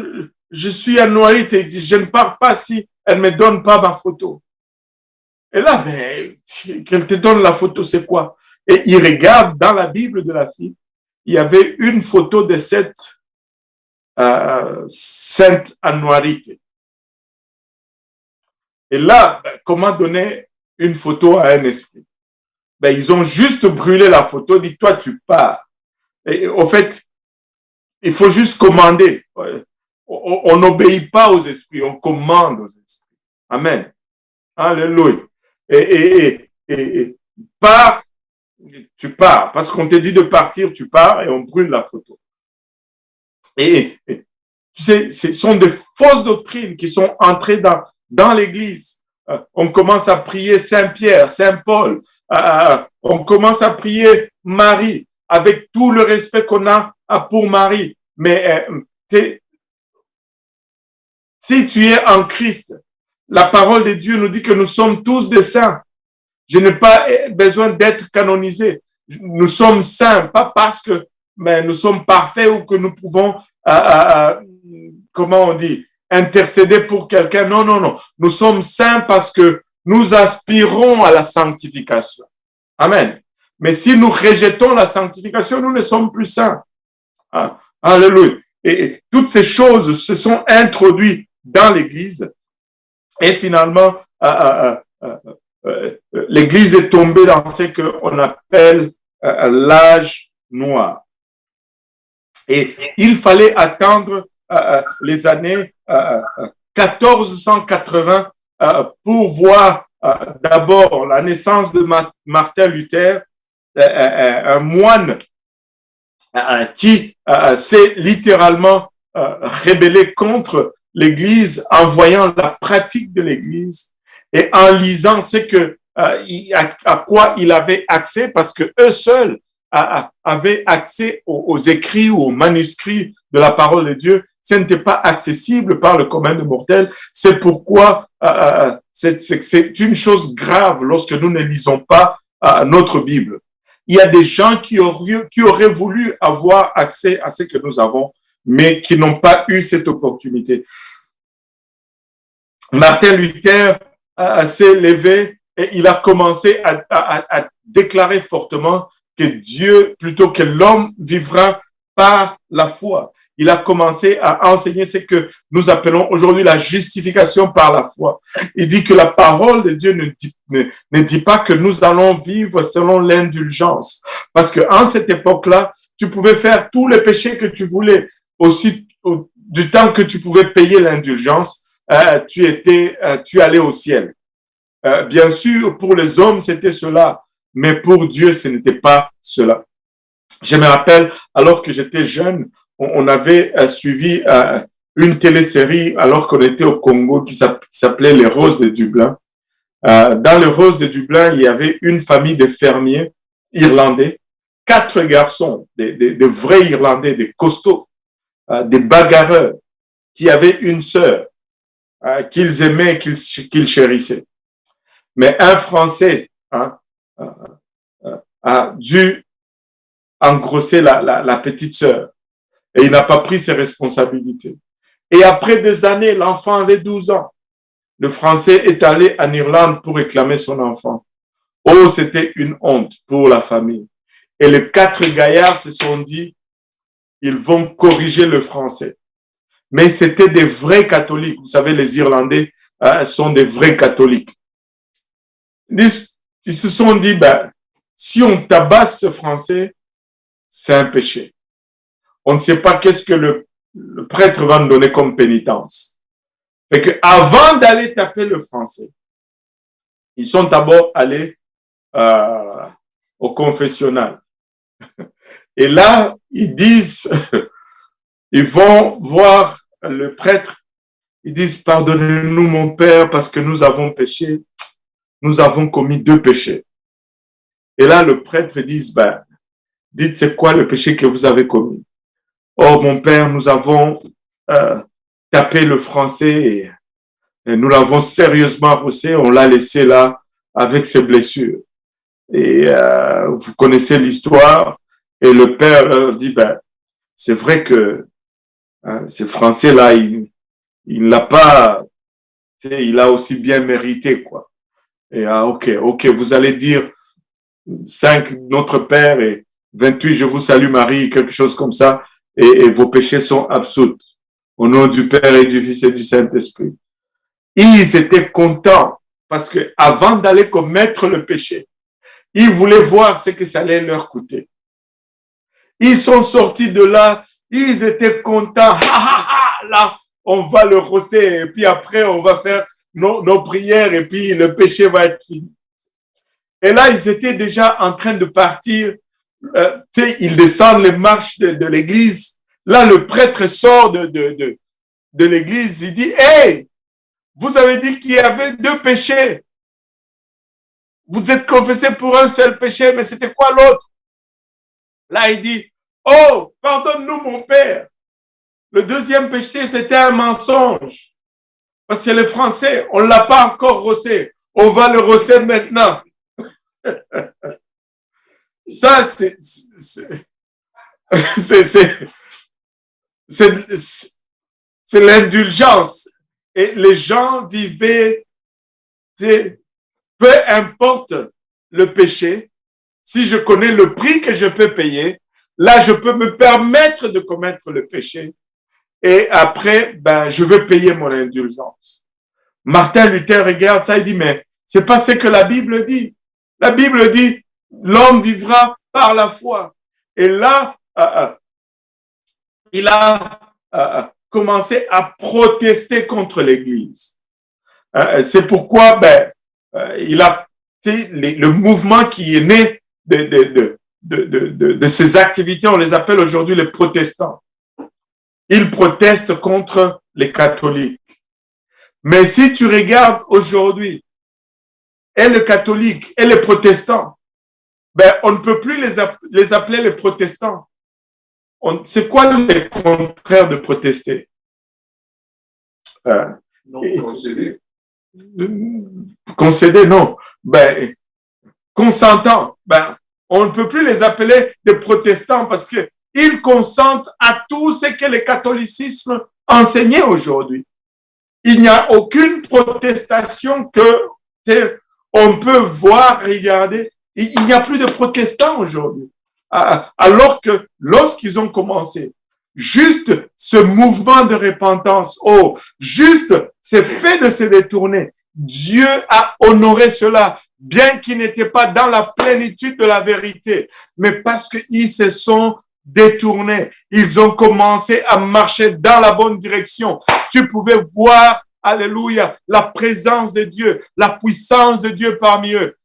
je suis Anwarite, il dit, je ne pars pas si elle ne me donne pas ma photo. Et là, mais qu'elle te donne la photo, c'est quoi? Et il regarde dans la Bible de la fille, il y avait une photo de cette Sainte Anwarite. Et là, comment donner une photo à un esprit? Ils ont juste brûlé la photo, dit, toi, tu pars. Et au fait, il faut juste commander. On n'obéit pas aux esprits, on commande aux esprits. Amen. Alléluia. Et pars, tu pars. Parce qu'on te dit de partir, tu pars et on brûle la photo. Et tu sais, ce sont des fausses doctrines qui sont entrées dans l'Église. On commence à prier Saint-Pierre, Saint-Paul. On commence à prier Marie avec tout le respect qu'on a pour Marie. Mais si tu es en Christ, la parole de Dieu nous dit que nous sommes tous des saints. Je n'ai pas besoin d'être canonisé. Nous sommes saints, pas parce que nous sommes parfaits ou que nous pouvons, comment on dit, intercéder pour quelqu'un. Non, non, non. Nous sommes saints parce que nous aspirons à la sanctification. Amen. Mais si nous rejetons la sanctification, nous ne sommes plus saints. Alléluia. Et toutes ces choses se sont introduites dans l'Église. Et finalement, l'Église est tombée dans ce qu'on appelle l'âge noir. Et il fallait attendre les années 1480 pour voir d'abord la naissance de Martin Luther, un moine qui s'est littéralement rébellé contre l'Église en voyant la pratique de l'Église et en lisant ce que à quoi il avait accès, parce que eux seuls avaient accès aux écrits ou aux manuscrits de la parole de Dieu. Ce n'était pas accessible par le commun des mortels. C'est pourquoi c'est une chose grave lorsque nous ne lisons pas notre Bible. Il y a des gens qui auraient voulu avoir accès à ce que nous avons, mais qui n'ont pas eu cette opportunité. Martin Luther s'est levé et il a commencé à déclarer fortement que Dieu, plutôt que l'homme, vivra par la foi. Il a commencé à enseigner ce que nous appelons aujourd'hui la justification par la foi. Il dit que la parole de Dieu ne dit pas que nous allons vivre selon l'indulgence. Parce que en cette époque-là, tu pouvais faire tous les péchés que tu voulais. Aussi, du temps que tu pouvais payer l'indulgence, tu allais au ciel. Bien sûr, pour les hommes, c'était cela. Mais pour Dieu, ce n'était pas cela. Je me rappelle, alors que j'étais jeune, on avait suivi une télésérie alors qu'on était au Congo qui s'appelait Les Roses de Dublin. Dans Les Roses de Dublin, il y avait une famille de fermiers irlandais, 4 garçons, des vrais Irlandais, des costauds, des bagarreurs, qui avaient une sœur qu'ils aimaient, qu'ils chérissaient. Mais un Français a dû engrosser la petite sœur et il n'a pas pris ses responsabilités. Et après des années, l'enfant avait 12 ans. Le Français est allé en Irlande pour réclamer son enfant. Oh, c'était une honte pour la famille. Et les 4 gaillards se sont dit, ils vont corriger le Français. Mais c'était des vrais catholiques. Vous savez, les Irlandais sont des vrais catholiques. Ils se sont dit, si on tabasse ce Français, c'est un péché. On ne sait pas qu'est-ce que le prêtre va nous donner comme pénitence. Fait que avant d'aller taper le Français, ils sont d'abord allés au confessionnal. Et là, ils disent, ils vont voir le prêtre, ils disent, pardonnez-nous mon père parce que nous avons péché, nous avons commis 2 péchés. Et là, le prêtre dit, dites c'est quoi le péché que vous avez commis? Oh mon père, nous avons tapé le Français et nous l'avons sérieusement poussé, on l'a laissé là avec ses blessures. Et vous connaissez l'histoire. Et le père leur dit, ben, c'est vrai que ce Français-là, il l'a pas, il a aussi bien mérité, quoi. Et ok, vous allez dire 5 Notre Père et 28 Je vous salue Marie, quelque chose comme ça, et vos péchés sont absous. Au nom du Père et du Fils et du Saint-Esprit. Ils étaient contents parce que avant d'aller commettre le péché, ils voulaient voir ce que ça allait leur coûter. Ils sont sortis de là, ils étaient contents. Là, on va le rosser et puis après, on va faire nos prières et puis le péché va être fini. Et là, ils étaient déjà en train de partir. Ils descendent les marches de l'église. Là, le prêtre sort de l'église. Il dit, hey, vous avez dit qu'il y avait 2 péchés. Vous êtes confessés pour un seul péché, mais c'était quoi l'autre? Là, il dit, oh, pardonne-nous, mon Père. Le 2e péché, c'était un mensonge. Parce que les Français, on ne l'a pas encore rossé. On va le rosser maintenant. Ça, c'est l'indulgence. Et les gens vivaient, peu importe le péché, si je connais le prix que je peux payer, là, je peux me permettre de commettre le péché. Et après, ben, je veux payer mon indulgence. Martin Luther regarde ça, il dit, mais c'est pas ce que la Bible dit. La Bible dit, l'homme vivra par la foi. Et là, il a commencé à protester contre l'Église. C'est pourquoi, ben, il a le mouvement qui est né de ces activités, on les appelle aujourd'hui les protestants. Ils protestent contre les catholiques. Mais si tu regardes aujourd'hui, et les catholiques et les protestants, ben, on ne peut plus les appeler les protestants. C'est quoi le contraire de protester? Non, concéder. Concéder, non. Ben, consentant. Ben, on ne peut plus les appeler des protestants parce que ils consentent à tout ce que le catholicisme enseignait aujourd'hui. Il n'y a aucune protestation que on peut voir, regarder. Il n'y a plus de protestants aujourd'hui. Alors que lorsqu'ils ont commencé, juste ce mouvement de repentance, juste ce fait de se détourner, Dieu a honoré cela, bien qu'ils n'étaient pas dans la plénitude de la vérité, mais parce qu'ils se sont détournés, ils ont commencé à marcher dans la bonne direction. Tu pouvais voir, alléluia, la présence de Dieu, la puissance de Dieu parmi eux.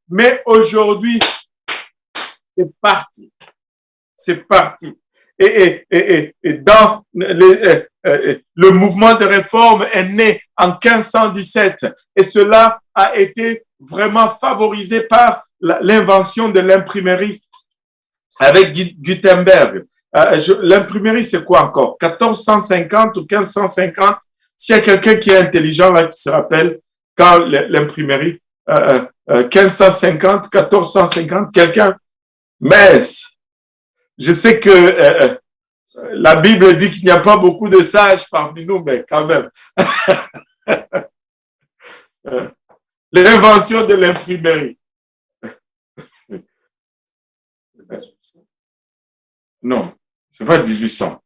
Mais aujourd'hui, c'est parti. C'est parti. Et dans le mouvement de réforme est né en 1517 et cela a été vraiment favorisé par l'invention de l'imprimerie avec Gutenberg. L'imprimerie, c'est quoi encore? 1450 ou 1550? S'il y a quelqu'un qui est intelligent là qui se rappelle quand l'imprimerie 1550, 1450, quelqu'un? Mais je sais que la Bible dit qu'il n'y a pas beaucoup de sages parmi nous, mais quand même. L'invention de l'imprimerie. Non, c'est pas 1800.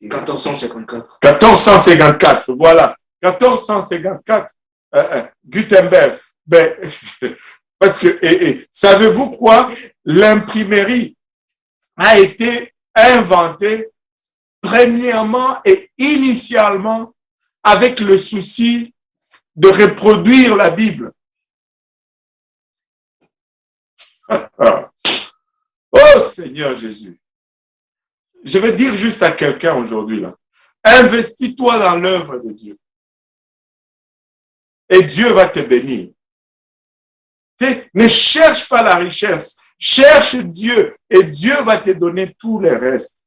1454. 1454, voilà. 1454, Gutenberg. Ben, parce que, savez-vous quoi? L'imprimerie a été inventée premièrement et initialement avec le souci de reproduire la Bible. Oh Seigneur Jésus. Je vais dire juste à quelqu'un aujourd'hui là, investis-toi dans l'œuvre de Dieu. Et Dieu va te bénir. Ne cherche pas la richesse, cherche Dieu et Dieu va te donner tout le reste.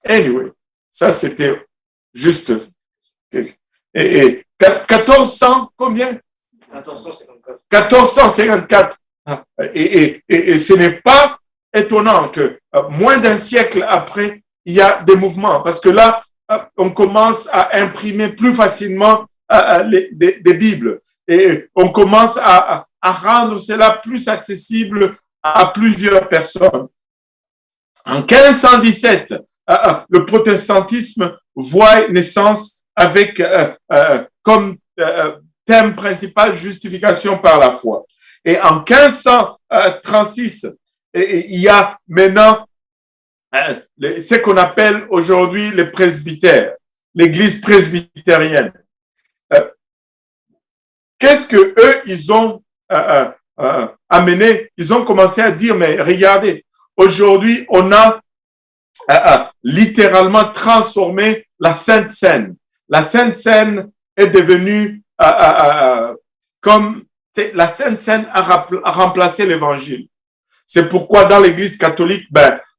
Anyway, ça c'était juste. Et 1400, combien? 1454. Et ce n'est pas étonnant que moins d'un siècle après, il y a des mouvements. Parce que là, on commence à imprimer plus facilement des Bibles. Et on commence à rendre cela plus accessible à plusieurs personnes. En 1517, le protestantisme voit naissance avec comme thème principal justification par la foi. Et en 1536, il y a maintenant ce qu'on appelle aujourd'hui les presbytères, l'église presbytérienne. Qu'est-ce que eux ils ont amené? Ils ont commencé à dire, mais regardez, aujourd'hui, on a littéralement transformé la Sainte Seine. La Sainte Seine est devenue comme la Sainte Seine a remplacé l'Évangile. C'est pourquoi dans l'Église catholique,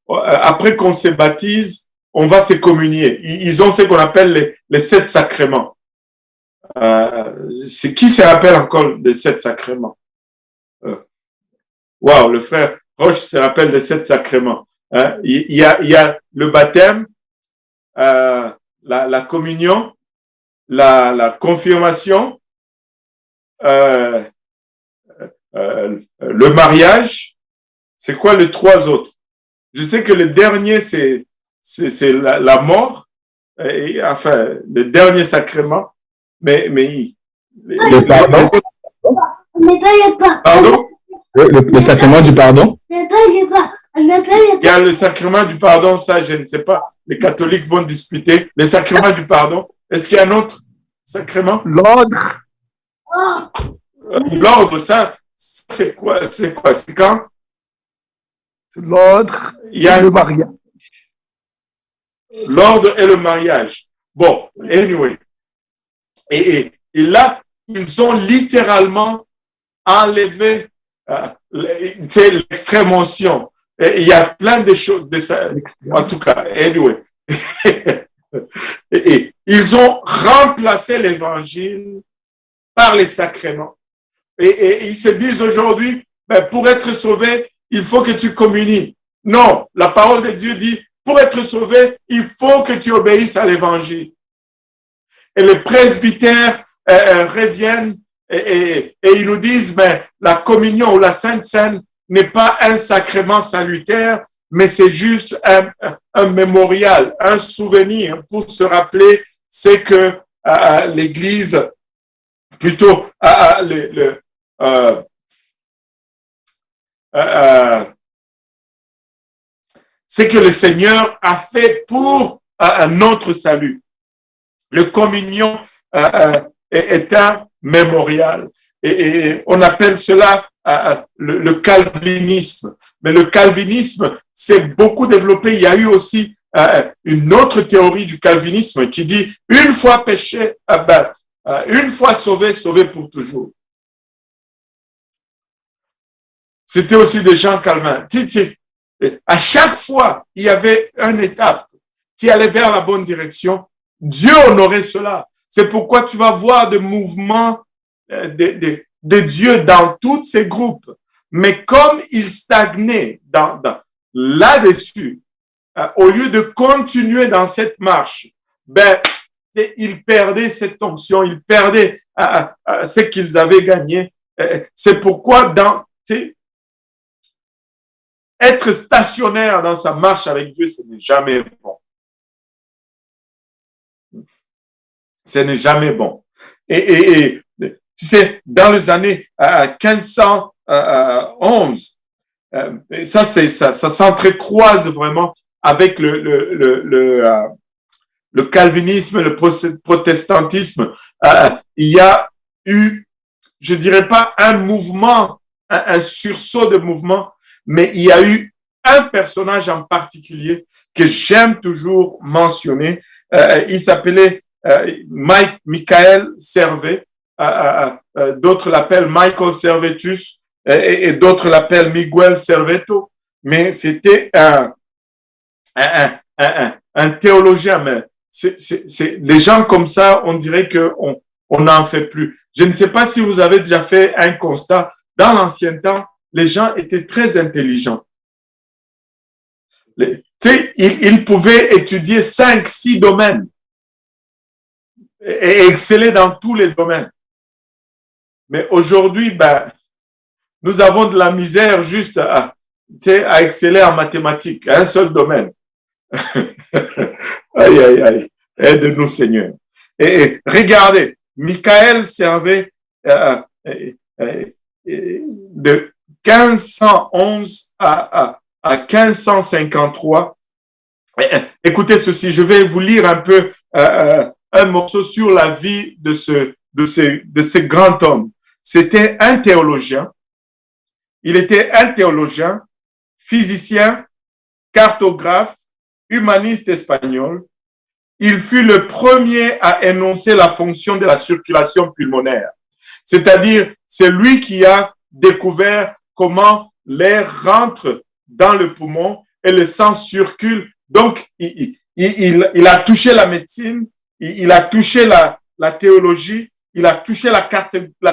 après qu'on se baptise, on va se communier. Ils ont ce qu'on appelle les 7 sacrements. C'est qui se rappelle encore des 7 sacrements? Wow, le frère Roche se rappelle des 7 sacrements. Il y a le baptême, la communion, la confirmation, le mariage. C'est quoi les 3 autres? Je sais que le dernier, c'est la mort, enfin, le dernier sacrement, mais le pardon. Pardon? Le sacrement du pardon. Il y a le sacrement du pardon, ça, je ne sais pas. Les catholiques vont discuter. Le sacrement du pardon. Est-ce qu'il y a un autre sacrement? L'ordre. L'ordre, ça, c'est quoi? C'est quand? L'ordre et le mariage. L'ordre et le mariage. Bon, anyway. Et là, ils ont littéralement enlevé l'extrême onction. Il y a plein de choses, en tout cas, anyway. et ils ont remplacé l'évangile par les sacrements. Et ils se disent aujourd'hui, pour être sauvé, il faut que tu communies. Non, la parole de Dieu dit, pour être sauvé, il faut que tu obéisses à l'évangile. Et les presbytères reviennent et ils nous disent, la communion ou la Sainte Seine n'est pas un sacrement salutaire, mais c'est juste un mémorial, un souvenir pour se rappeler c'est que l'Église, plutôt c'est que le Seigneur a fait pour notre salut. Le communion est un mémorial. Et on appelle cela le calvinisme. Mais le calvinisme s'est beaucoup développé. Il y a eu aussi une autre théorie du calvinisme qui dit une fois péché, une fois sauvé, sauvé pour toujours. C'était aussi des gens calvins. À chaque fois, il y avait une étape qui allait vers la bonne direction. Dieu honorait cela. C'est pourquoi tu vas voir des mouvements de Dieu dans tous ces groupes. Mais comme ils stagnaient là-dessus, au lieu de continuer dans cette marche, ils perdaient cette onction, ils perdaient ce qu'ils avaient gagné. C'est pourquoi être stationnaire dans sa marche avec Dieu, ce n'est jamais bon. Ce n'est jamais bon. Et tu sais, dans les années 1511, ça s'entrecroise vraiment avec le calvinisme, le protestantisme. Il y a eu, je dirais pas un mouvement, un sursaut de mouvement, mais il y a eu un personnage en particulier que j'aime toujours mentionner. Il s'appelait Michael Servet. D'autres l'appellent Michael Servetus et d'autres l'appellent Miguel Serveto. Mais c'était un théologien. Mais les gens comme ça, on dirait que on n'en fait plus. Je ne sais pas si vous avez déjà fait un constat. Dans l'ancien temps, les gens étaient très intelligents. Tu sais, ils pouvaient étudier 5, 6 domaines et exceller dans tous les domaines. Mais aujourd'hui, ben, nous avons de la misère juste à exceller en mathématiques, un seul domaine. Aïe, aïe, aïe. Aide-nous, Seigneur. Et regardez, Michael servait de 1511 à 1553. Écoutez ceci, je vais vous lire un peu un morceau sur la vie de ce grand homme. C'était un théologien. Il était un théologien, physicien, cartographe, humaniste espagnol. Il fut le premier à énoncer la fonction de la circulation pulmonaire. C'est-à-dire, c'est lui qui a découvert comment l'air rentre dans le poumon et le sang circule. Donc, il a touché la médecine, il a touché la théologie, il a touché la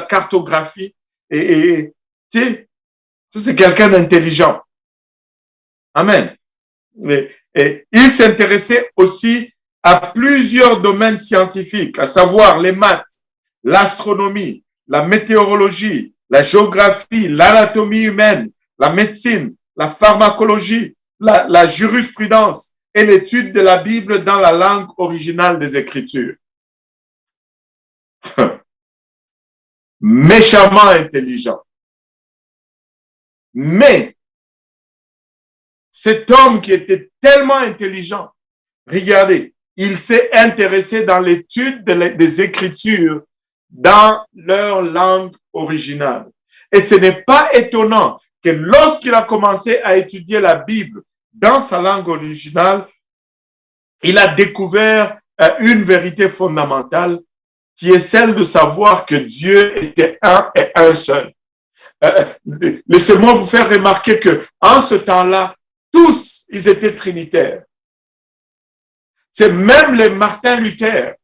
cartographie. Et tu sais, c'est quelqu'un d'intelligent. Amen. Et il s'intéressait aussi à plusieurs domaines scientifiques, à savoir les maths, l'astronomie, la météorologie, la géographie, l'anatomie humaine, la médecine, la pharmacologie, la jurisprudence et l'étude de la Bible dans la langue originale des Écritures. Méchamment intelligent. Mais cet homme qui était tellement intelligent, regardez, il s'est intéressé dans l'étude des Écritures dans leur langue originale. Et ce n'est pas étonnant que lorsqu'il a commencé à étudier la Bible dans sa langue originale, il a découvert une vérité fondamentale qui est celle de savoir que Dieu était un et un seul. Laissez-moi vous faire remarquer que en ce temps-là, tous, ils étaient trinitaires. C'est même les Martin Luther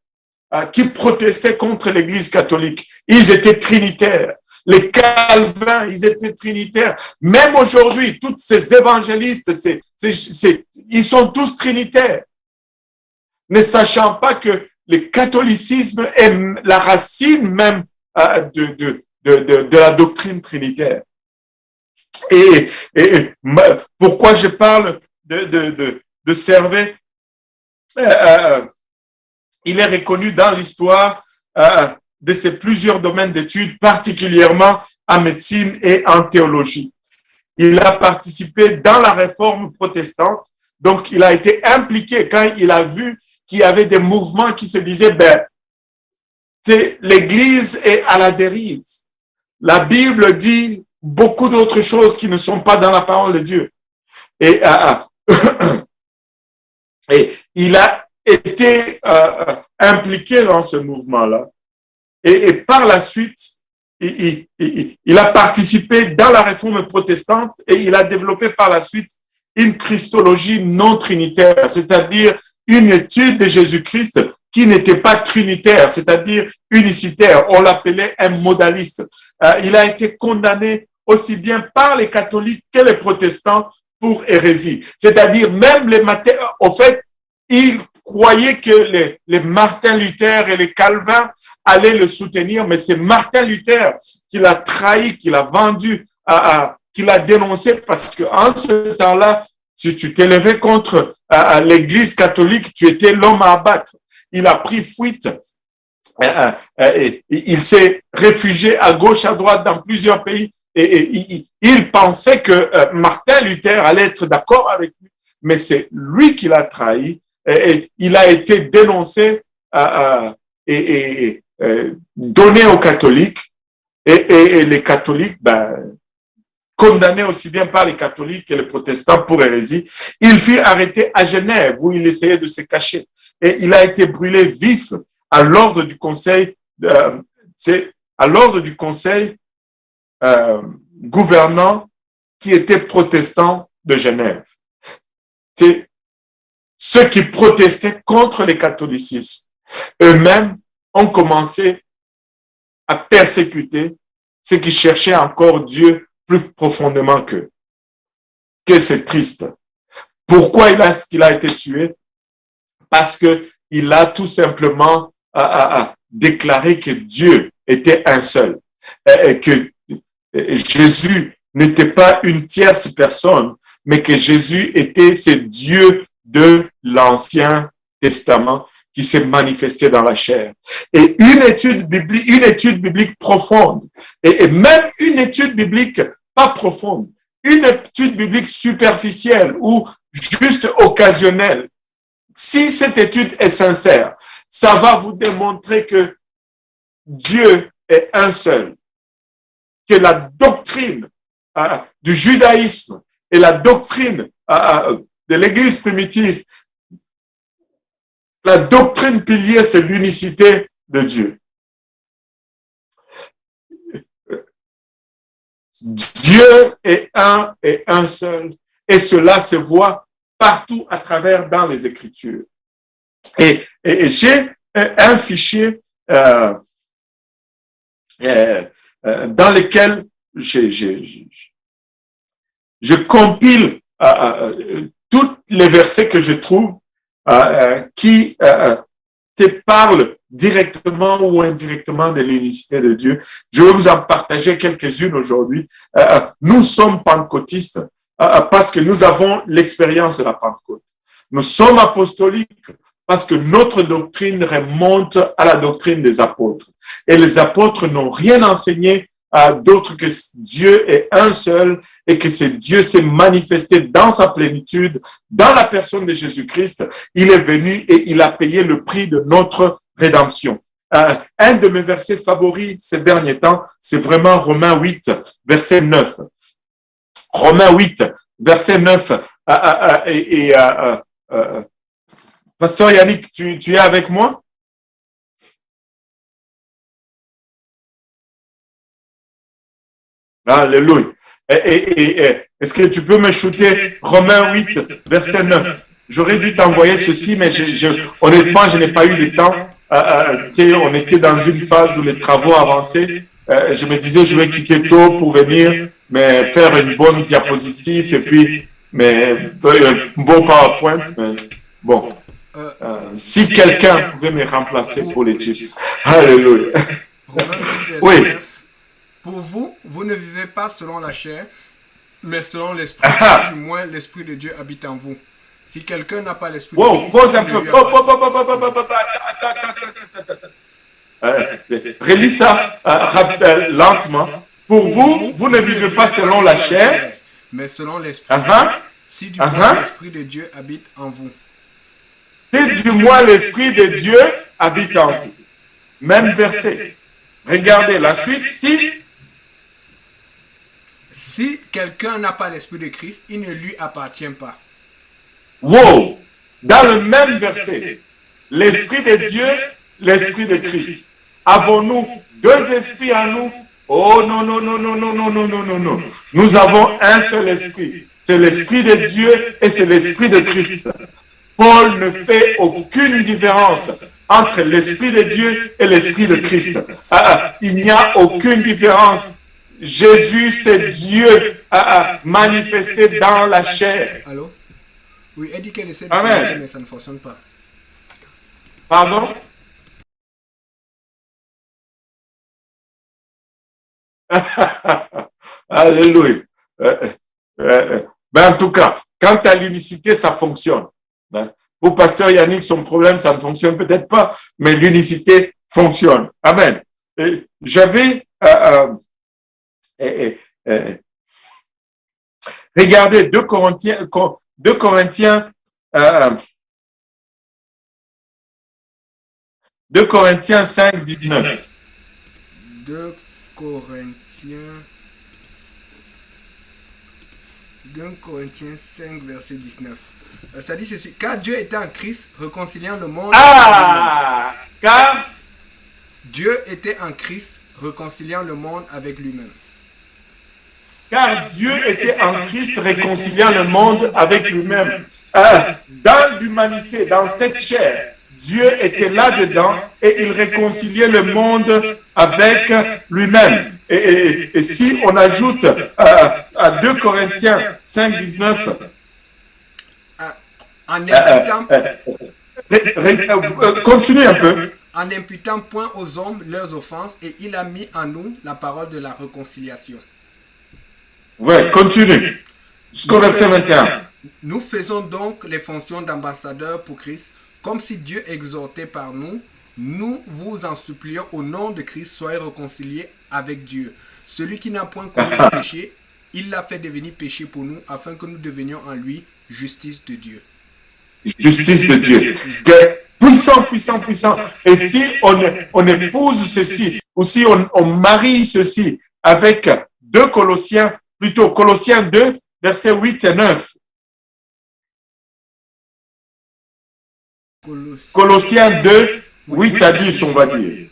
qui protestaient contre l'Église catholique. Ils étaient trinitaires. Les Calvins, ils étaient trinitaires. Même aujourd'hui, tous ces évangélistes, ils sont tous trinitaires. Ne sachant pas que le catholicisme est la racine même de la doctrine trinitaire. Et pourquoi je parle de Servet? Il est reconnu dans l'histoire de ses plusieurs domaines d'études, particulièrement en médecine et en théologie. Il a participé dans la réforme protestante, donc il a été impliqué quand il a vu qu'il y avait des mouvements qui se disaient, ben, l'Église est à la dérive. La Bible dit beaucoup d'autres choses qui ne sont pas dans la parole de Dieu. Et il a été impliqué dans ce mouvement-là. Et par la suite, il a participé dans la réforme protestante et il a développé par la suite une christologie non trinitaire, c'est-à-dire une étude de Jésus-Christ qui n'était pas trinitaire, c'est-à-dire unicitaire. On l'appelait un modaliste. Il a été condamné aussi bien par les catholiques que les protestants pour hérésie. C'est-à-dire même les au fait, il croyait que les Martin Luther et les Calvins allaient le soutenir, mais c'est Martin Luther qui l'a trahi, qui l'a vendu, qui l'a dénoncé parce qu'en ce temps-là, si tu t'élevais contre l'Église catholique, tu étais l'homme à abattre. Il a pris fuite. Il s'est réfugié à gauche, à droite dans plusieurs pays. Et il pensait que Martin Luther allait être d'accord avec lui, mais c'est lui qui l'a trahi. Et il a été dénoncé et donné aux catholiques. Et les catholiques, ben, condamné aussi bien par les catholiques que les protestants pour hérésie. Il fut arrêté à Genève où il essayait de se cacher. Et il a été brûlé vif à l'ordre du conseil, gouvernant qui était protestant de Genève. C'est ceux qui protestaient contre le catholicisme. Eux-mêmes ont commencé à persécuter ceux qui cherchaient encore Dieu plus profondément qu'eux. Que c'est triste. Pourquoi qu'il a été tué? Parce qu'il a tout simplement déclaré que Dieu était un seul. Et que Jésus n'était pas une tierce personne, mais que Jésus était ce Dieu de l'Ancien Testament qui s'est manifesté dans la chair. Et une étude biblique profonde, et même une étude biblique pas profonde, une étude biblique superficielle ou juste occasionnelle, si cette étude est sincère, ça va vous démontrer que Dieu est un seul, que la doctrine du judaïsme et la doctrine de l'Église primitive, la doctrine pilier, c'est l'unicité de Dieu. Dieu est un et un seul, et cela se voit partout à travers dans les Écritures. Et j'ai un fichier dans lequel je compile tous les versets que je trouve qui te parlent directement ou indirectement de l'unicité de Dieu. Je vais vous en partager quelques-unes aujourd'hui. Nous sommes pentecôtistes parce que nous avons l'expérience de la Pentecôte. Nous sommes apostoliques parce que notre doctrine remonte à la doctrine des apôtres. Et les apôtres n'ont rien enseigné d'autre que Dieu est un seul et que c'est Dieu s'est manifesté dans sa plénitude, dans la personne de Jésus-Christ. Il est venu et il a payé le prix de notre rédemption. Un de mes versets favoris ces derniers temps, c'est vraiment Romains 8, verset 9. Romains 8, verset 9. Pasteur Yannick, tu es avec moi? Alléluia. Est-ce que tu peux me shooter Romains 8, verset 9? J'aurais dû t'envoyer ceci, mais honnêtement, je n'ai pas eu le temps. On était dans une phase où les travaux avançaient. Je me disais, je vais quitter tôt pour venir, mais faire une bonne diapositive et puis, mais un bon PowerPoint. Mais, bon, si quelqu'un pouvait me remplacer pour les chips. Alléluia. Oui. Pour vous, vous ne vivez pas selon la chair, mais selon l'esprit. Si du moins l'esprit de Dieu habite en vous. Si quelqu'un n'a pas l'esprit de Dieu, pose un peu. Relis ça lentement. Pour vous, vous ne vivez pas selon la chair, mais selon l'esprit. Si du moins l'esprit de Dieu habite en vous. Si du moins l'esprit de Dieu habite en vous. Même verset. Regardez la suite. Si quelqu'un n'a pas l'esprit de Christ, il ne lui appartient pas. Wow! Dans le même verset, l'esprit de Dieu, l'esprit de Christ. Avons-nous deux esprits en nous? Oh non, non, non, non, non, non, non, non, non, non. Nous avons un seul esprit. C'est l'esprit de Dieu et c'est l'esprit de Christ. Paul ne fait aucune différence entre l'esprit de Dieu et l'esprit de Christ. Il n'y a aucune différence. Jésus, c'est Dieu manifesté dans la chair. Allô? Oui, elle dit qu'elle essaie de parler, mais ça ne fonctionne pas. Pardon? Alléluia. En tout cas, quant à l'unicité, ça fonctionne. Pour Pasteur Yannick, son problème, ça ne fonctionne peut-être pas, mais l'unicité fonctionne. Amen. J'avais... regardez 2 Corinthiens 5, 19. 2 Corinthiens 5, verset 19. Ça dit ceci. Car Dieu était en Christ, réconciliant le monde. Car Dieu était en Christ, réconciliant le monde avec lui-même. Car Dieu était en Christ, réconciliant le monde avec lui-même. Dans l'humanité, dans cette chair, Dieu était là-dedans et il réconciliait le monde avec lui-même. Et si on ajoute à 2 Corinthiens 5, 19, continue un peu. En n'imputant point aux hommes leurs offenses, et il a mis en nous la parole de la réconciliation. Ouais, continue. Jusqu'au verset 21. Nous faisons donc les fonctions d'ambassadeurs pour Christ, comme si Dieu exhortait par nous. Nous vous en supplions au nom de Christ, soyez réconciliés avec Dieu. Celui qui n'a point commis le péché, il l'a fait devenir péché pour nous, afin que nous devenions en lui justice de Dieu. Justice de Dieu. Puissant, puissant, puissant. Et si on épouse ceci, ou si on marie ceci avec 2 Colossiens, plutôt Colossiens 2, versets 8 et 9. Colossiens 2, 8 à 10, on va dire.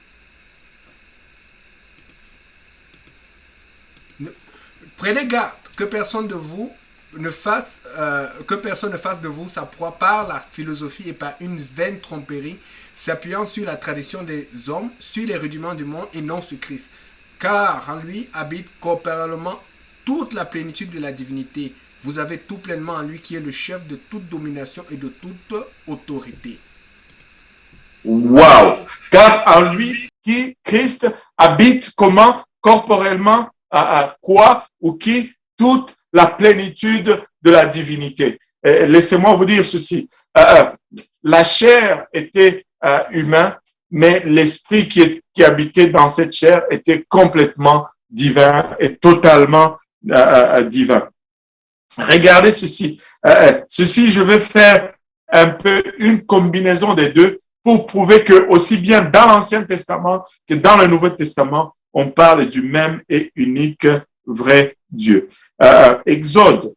Prenez garde que personne de vous ne fasse de vous sa proie par la philosophie et par une vaine tromperie, s'appuyant sur la tradition des hommes, sur les rudiments du monde et non sur Christ. Car en lui habite corporellement toute la plénitude de la divinité. Vous avez tout pleinement en lui qui est le chef de toute domination et de toute autorité. Wow! Car en lui qui, Christ, habite comment? Corporellement, quoi? Ou qui? Toute la plénitude de la divinité. Laissez-moi vous dire ceci. La chair était humain, mais l'esprit qui habitait dans cette chair était complètement divin et totalement divin. Regardez ceci. Ceci, je vais faire un peu une combinaison des deux pour prouver que aussi bien dans l'Ancien Testament que dans le Nouveau Testament, on parle du même et unique vrai Dieu. Exode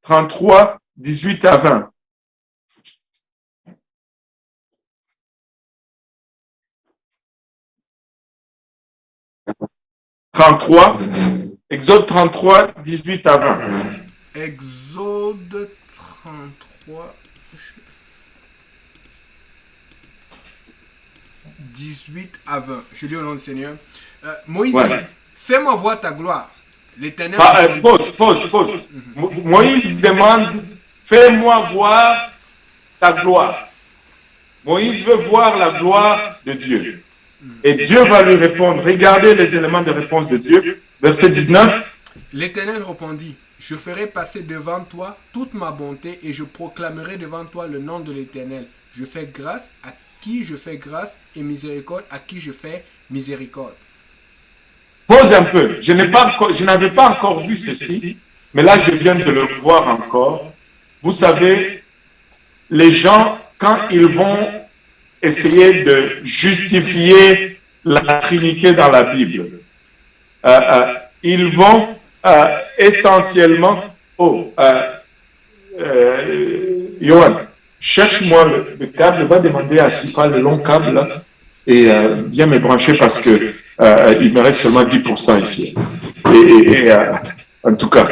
33, 18 à 20. Exode 33, 18 à 20. Exode 33, 18 à 20. Je lis au nom du Seigneur. Moïse dit, fais-moi voir ta gloire. L'Éternel... Pause. Moïse demande, fais-moi voir ta gloire. Moïse veut voir la gloire de Dieu. Et Dieu va lui répondre. Regardez les éléments de réponse de Dieu. Verset 19. L'Éternel répondit, je ferai passer devant toi toute ma bonté et je proclamerai devant toi le nom de l'Éternel. Je fais grâce à qui je fais grâce et miséricorde à qui je fais miséricorde. Pose un peu. Je n'avais pas encore vu ceci, mais là je viens de le voir encore. Vous savez, les gens, quand ils vont essayer de justifier la Trinité dans la Bible, ils vont essentiellement... Johan, cherche-moi le câble, va demander à Sipa le long câble là, et viens me brancher parce que il me reste seulement 10% ici. En tout cas,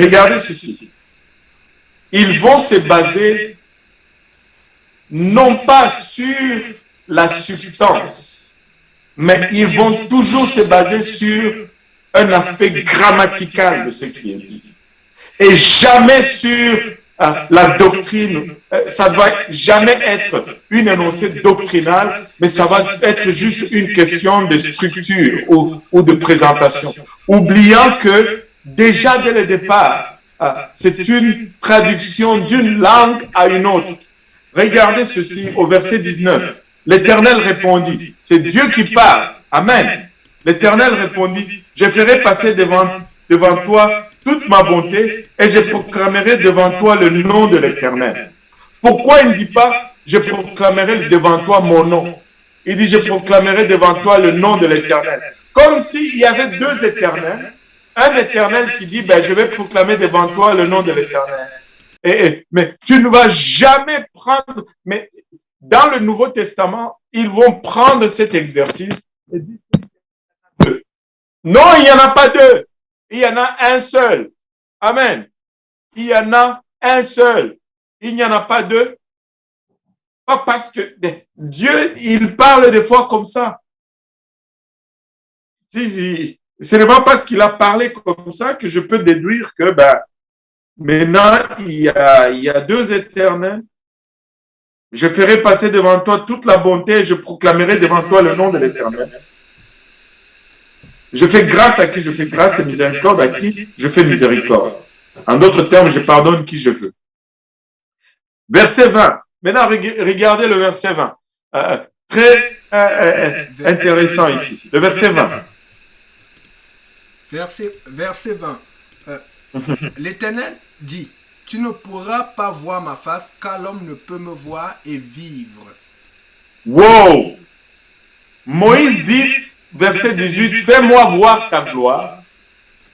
regardez ceci. Ils vont se baser non pas sur la substance, mais ils vont toujours se baser sur un aspect grammatical de ce qui est dit. Et jamais sur la doctrine. Ça ne va jamais être une énoncée doctrinale, mais ça va être juste une question de structure ou de présentation. Oubliant que déjà dès le départ, c'est une traduction d'une langue à une autre. Regardez ceci au verset 19. L'Éternel répondit, c'est Dieu qui parle. Amen. L'Éternel répondit, je ferai passer devant toi toute ma bonté et je proclamerai devant toi le nom de l'Éternel. Pourquoi il ne dit pas, je proclamerai devant toi mon nom? Il dit, je proclamerai devant toi le nom de l'Éternel. Comme s'il y avait deux éternels. Un éternel qui dit, ben, je vais proclamer devant toi le nom de l'Éternel. Mais tu ne vas jamais prendre... Mais dans le Nouveau Testament, ils vont prendre cet exercice et dire, non, il n'y en a pas deux. Il y en a un seul. Amen. Il y en a un seul. il n'y en a pas deux. Pas parce que Dieu, il parle des fois comme ça. Ce n'est pas parce qu'il a parlé comme ça que je peux déduire que maintenant, il y a deux éternels. Je ferai passer devant toi toute la bonté et je proclamerai devant toi le nom de l'Éternel. Je fais grâce à qui je fais grâce et miséricorde à qui je fais miséricorde. En d'autres termes, je pardonne qui je veux. Verset 20. Maintenant, regardez le verset 20. Très intéressant ici. Le verset 20. Verset 20. L'Éternel dit, tu ne pourras pas voir ma face, car l'homme ne peut me voir et vivre. Wow! Moïse dit, verset 18, fais-moi voir ta gloire.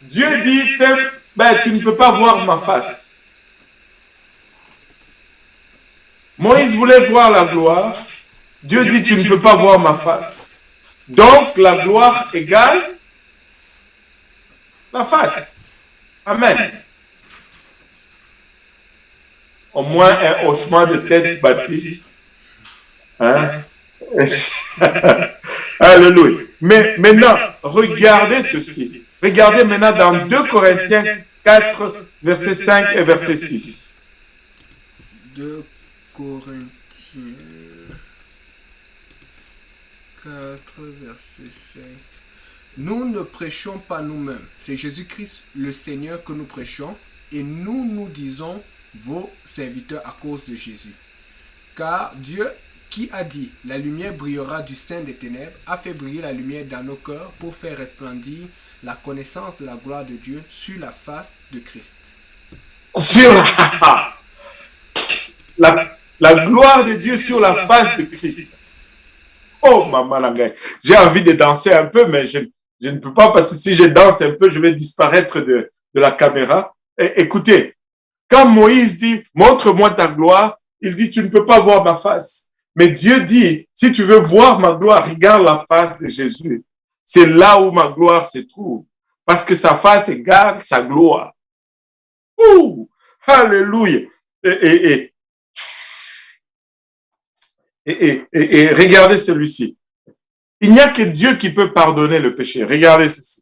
Dieu dit, tu ne peux pas voir ma face. Moïse voulait voir la gloire. Dieu dit, tu ne peux pas voir ma face. Donc, la gloire égale la face. Amen. Au moins un hochement de tête baptiste. Hein? Alléluia. Mais maintenant, regardez ceci. Regardez maintenant dans 2 Corinthiens 4, verset 5 et verset 6. 2 Corinthiens 4, verset 5. Nous ne prêchons pas nous-mêmes. C'est Jésus-Christ le Seigneur que nous prêchons. Et nous disons vos serviteurs à cause de Jésus. Car Dieu qui a dit, la lumière brillera du sein des ténèbres, a fait briller la lumière dans nos cœurs pour faire resplendir la connaissance de la gloire de Dieu sur la face de Christ. Sur la gloire de Dieu sur la face de Christ. Oh, maman Langai, j'ai envie de danser un peu, mais je ne peux pas parce que si je danse un peu, je vais disparaître de la caméra. Écoutez, quand Moïse dit, montre-moi ta gloire, il dit, tu ne peux pas voir ma face. Mais Dieu dit, si tu veux voir ma gloire, regarde la face de Jésus. C'est là où ma gloire se trouve. Parce que sa face égale sa gloire. Ouh! Alléluia! Et regardez celui-ci. Il n'y a que Dieu qui peut pardonner le péché. Regardez ceci.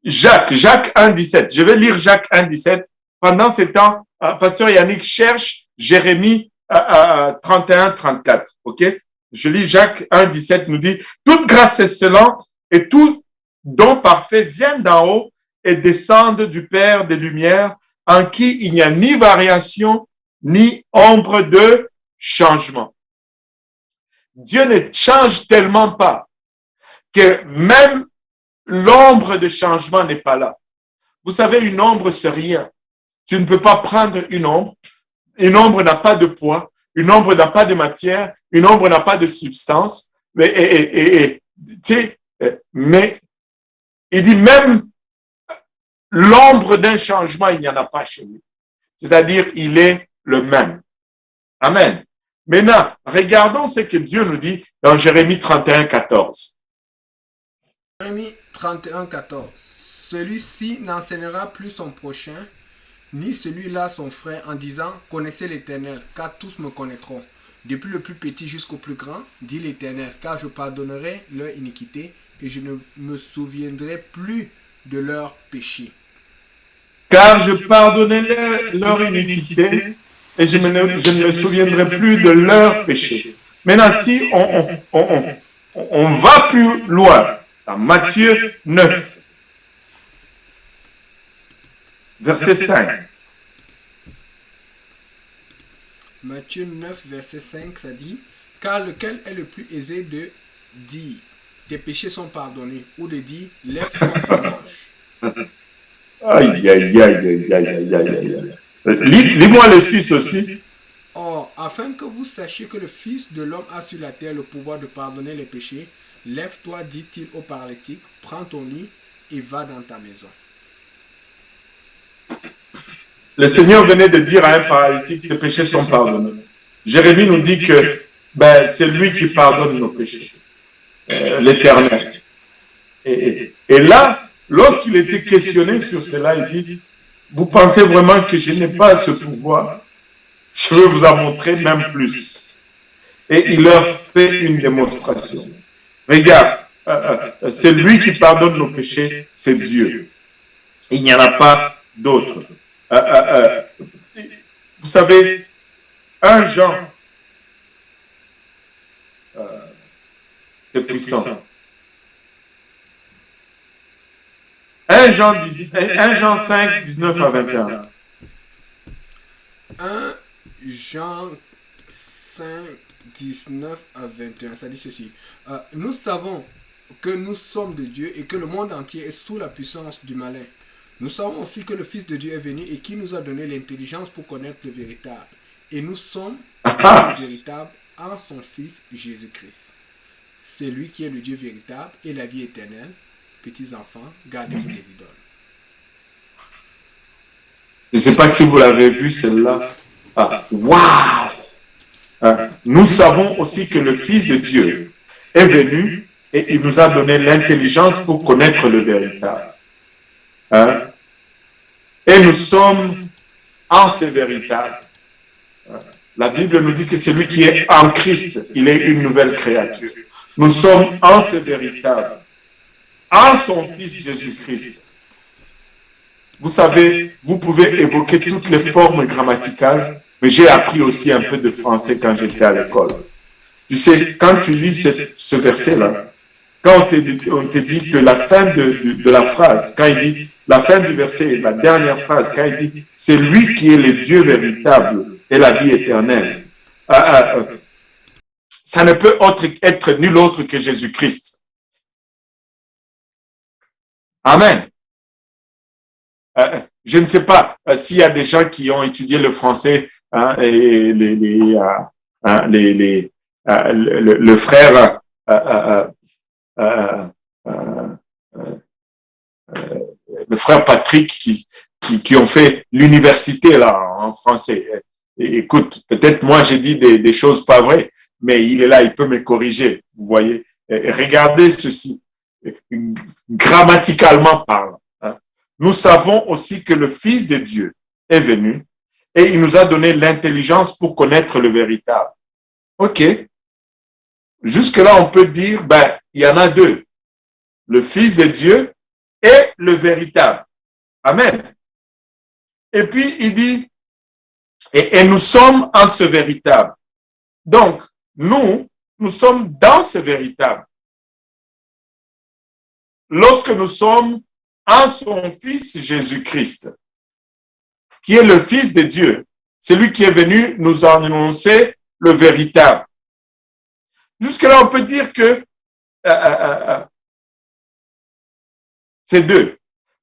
Jacques 1,17. Je vais lire Jacques 1,17. Pendant ce temps, Pasteur Yannick cherche Jérémie 31-34. OK? Je lis Jacques 1,17 nous dit, toute grâce excellente et tout don parfait vient d'en haut et descendent du Père des Lumières, en qui il n'y a ni variation, ni ombre de changement. Dieu ne change tellement pas que même l'ombre de changement n'est pas là. Vous savez, une ombre, c'est rien. Tu ne peux pas prendre une ombre. Une ombre n'a pas de poids. Une ombre n'a pas de matière. Une ombre n'a pas de substance. Mais il dit même l'ombre d'un changement, il n'y en a pas chez lui. C'est-à-dire, il est le même. Amen. Maintenant, regardons ce que Dieu nous dit dans Jérémie 31, 14. Jérémie 31, 14. Celui-ci n'enseignera plus son prochain, ni celui-là son frère, en disant, connaissez l'Éternel, car tous me connaîtront. Depuis le plus petit jusqu'au plus grand, dit l'Éternel, car je pardonnerai leur iniquité et je ne me souviendrai plus de leur péché. Car je pardonnerai leur iniquité et je ne me souviendrai plus de leur péché. Maintenant, si on va plus loin, dans Matthieu 9, verset 5. Matthieu 9, verset 5, ça dit, car lequel est le plus aisé de dire, tes péchés sont pardonnés, ou de dire, lève-toi et mange. Aïe, aïe, aïe, aïe, aïe, aïe, aïe. Lis-moi le 6 aussi. Or, afin que vous sachiez que le Fils de l'homme a sur la terre le pouvoir de pardonner les péchés, lève-toi, dit-il au paralytique, prends ton lit et va dans ta maison. Le Seigneur venait de dire à un paralytique, les péchés sont pardonnés. Jérémie nous dit que c'est lui qui pardonne nos péchés. l'Éternel. Et là, lorsqu'il était questionné sur cela, il dit, vous pensez vraiment que je n'ai pas ce pouvoir? Je vais vous en montrer même plus. Et il leur fait une démonstration. Regarde, c'est lui qui pardonne nos péchés, c'est Dieu. Il n'y en a pas d'autre. Vous savez, un Jean, c'est puissant. 1 Jean 5, 19 à 21. 1 Jean 5, 19 à 21, ça dit ceci. Nous savons que nous sommes de Dieu et que le monde entier est sous la puissance du malin. Nous savons aussi que le Fils de Dieu est venu et qui nous a donné l'intelligence pour connaître le véritable. Et nous sommes le véritable en son Fils Jésus-Christ. C'est lui qui est le Dieu véritable et la vie éternelle. Petits enfants, gardez-vous des idoles. Je ne sais pas si vous l'avez vu, celle-là. Waouh! Nous savons aussi que le Fils de Dieu est venu et il nous a donné l'intelligence pour connaître le véritable. Et nous sommes en ce véritable. La Bible nous dit que celui qui est en Christ, il est une nouvelle créature. Nous sommes en ce véritable, en son Fils Jésus-Christ. Vous savez, vous pouvez évoquer toutes les formes grammaticales, mais j'ai appris aussi un peu de français quand j'étais à l'école. Tu sais, quand tu lis ce verset-là, quand on te dit que la fin de la phrase, quand il dit la fin du verset, la dernière phrase, quand il dit c'est lui qui est le Dieu véritable et la vie éternelle, ça ne peut être nul autre que Jésus-Christ. Amen. Je ne sais pas s'il y a des gens qui ont étudié le français et le frère le frère Patrick qui ont fait l'université là en français. Et, écoute, peut-être moi j'ai dit des choses pas vraies, mais il est là, il peut me corriger. Vous voyez. Et regardez ceci, grammaticalement parlant. Nous savons aussi que le Fils de Dieu est venu et il nous a donné l'intelligence pour connaître le véritable. OK. Jusque-là, on peut dire, ben, il y en a deux. Le Fils de Dieu et le véritable. Amen. Et puis, il dit, et nous sommes en ce véritable. Donc, nous sommes dans ce véritable. Lorsque nous sommes en son Fils Jésus-Christ, qui est le Fils de Dieu, celui qui est venu nous annoncer le véritable. Jusque-là, on peut dire que c'est deux.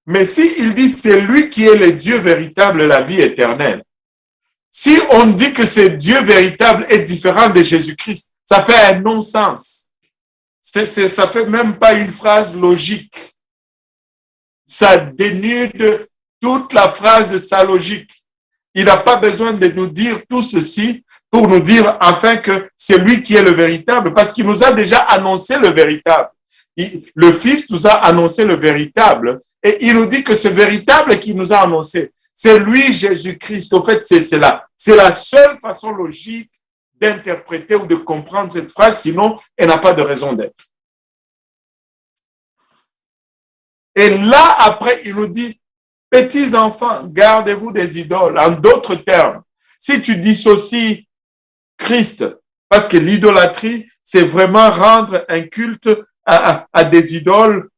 Mais s'il dit c'est lui qui est le Dieu véritable, la vie éternelle, si on dit que ce Dieu véritable est différent de Jésus-Christ, ça fait un non-sens. Ça fait même pas une phrase logique. Ça dénude toute la phrase de sa logique. Il n'a pas besoin de nous dire tout ceci pour nous dire enfin que c'est lui qui est le véritable, parce qu'il nous a déjà annoncé le véritable. Le Fils nous a annoncé le véritable et il nous dit que ce véritable qu'il nous a annoncé, c'est lui Jésus-Christ. Au fait, c'est là. C'est la seule façon logique d'interpréter ou de comprendre cette phrase, sinon elle n'a pas de raison d'être. Et là, après, il nous dit, petits enfants, gardez-vous des idoles. En d'autres termes, si tu dissocies Christ, parce que l'idolâtrie, c'est vraiment rendre un culte à des idoles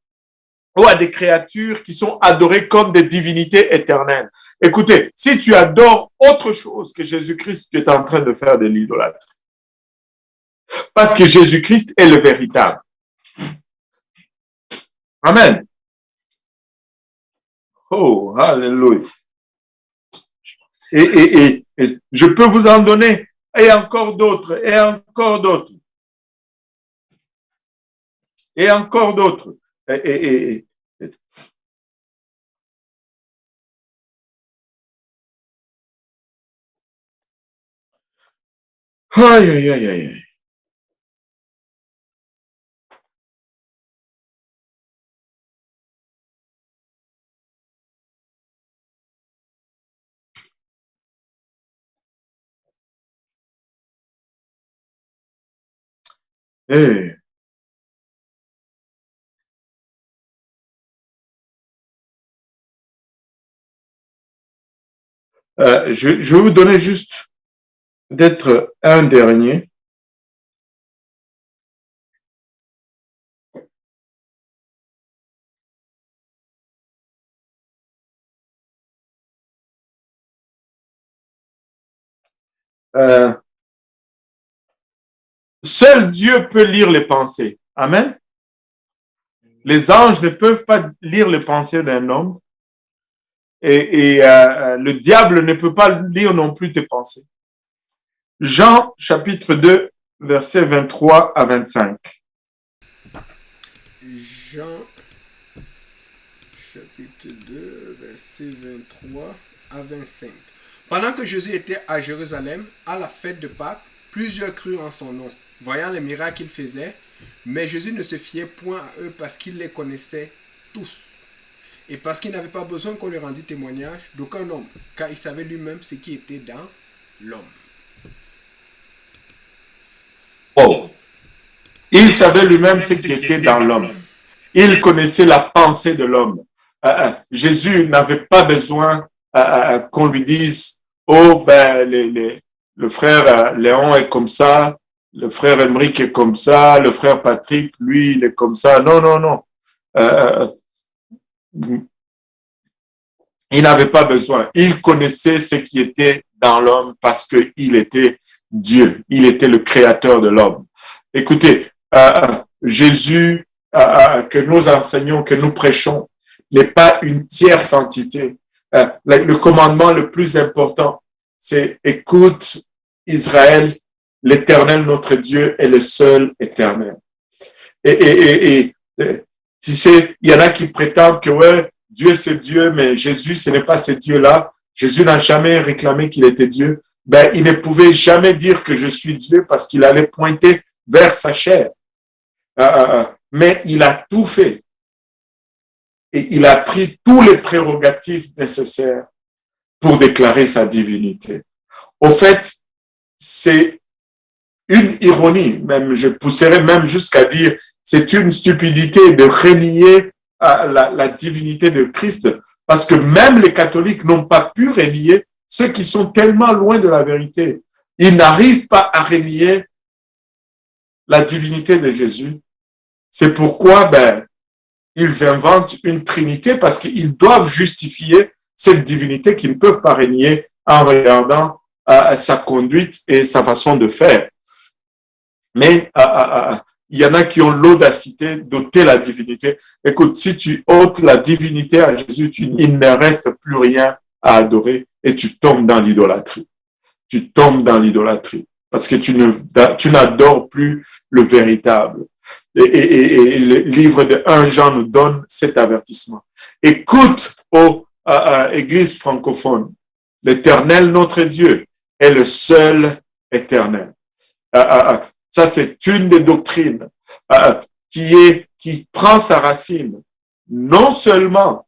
ou à des créatures qui sont adorées comme des divinités éternelles. Écoutez, si tu adores autre chose que Jésus-Christ, tu es en train de faire de l'idolâtrie. Parce que Jésus-Christ est le véritable. Amen. Oh, alléluia. Et je peux vous en donner, et encore d'autres, et encore d'autres. Et encore d'autres. Aïe, aïe, aïe, aïe. Hey. Je vais vous donner juste peut-être un dernier. Euh, Seul Dieu peut lire les pensées. Amen. Les anges ne peuvent pas lire les pensées d'un homme et le diable ne peut pas lire non plus tes pensées. Jean chapitre 2, versets 23 à 25. Jean chapitre 2, verset 23 à 25. Pendant que Jésus était à Jérusalem, à la fête de Pâques, plusieurs crurent en son nom, voyant les miracles qu'il faisait, mais Jésus ne se fiait point à eux parce qu'il les connaissait tous. Et parce qu'il n'avait pas besoin qu'on lui rendît témoignage d'aucun homme, car il savait lui-même ce qui était dans l'homme. Oh, il savait lui-même ce qui était dans l'homme. Il connaissait la pensée de l'homme. Jésus n'avait pas besoin qu'on lui dise, oh, ben, le frère Léon est comme ça, le frère Emeric est comme ça, le frère Patrick, lui, il est comme ça. Non, non, non. Il n'avait pas besoin. Il connaissait ce qui était dans l'homme parce qu'il était Dieu. Il était le créateur de l'homme. Écoutez, Jésus, que nous enseignons, que nous prêchons, n'est pas une tierce entité. Le commandement le plus important, c'est écoute Israël, l'Éternel notre Dieu est le seul éternel. Et tu sais, il y en a qui prétendent que ouais, Dieu c'est Dieu, mais Jésus ce n'est pas ce Dieu-là. Jésus n'a jamais réclamé qu'il était Dieu. Ben, il ne pouvait jamais dire que je suis Dieu parce qu'il allait pointer vers sa chair. Mais il a tout fait. Et il a pris tous les prérogatives nécessaires pour déclarer sa divinité. Au fait, c'est une ironie, même je pousserais même jusqu'à dire, c'est une stupidité de renier la divinité de Christ, parce que même les catholiques n'ont pas pu renier ceux qui sont tellement loin de la vérité. Ils n'arrivent pas à renier la divinité de Jésus. C'est pourquoi, ben, ils inventent une trinité parce qu'ils doivent justifier cette divinité qu'ils ne peuvent pas renier en regardant sa conduite et sa façon de faire. Mais il y en a qui ont l'audacité d'ôter la divinité. Écoute, si tu ôtes la divinité à Jésus, il ne reste plus rien à adorer et tu tombes dans l'idolâtrie. Tu tombes dans l'idolâtrie parce que tu n'adores plus le véritable. Et le livre de 1 Jean nous donne cet avertissement. Écoute, ô Église francophone, l'Éternel, notre Dieu, est le seul éternel. Ça, c'est une des doctrines qui prend sa racine non seulement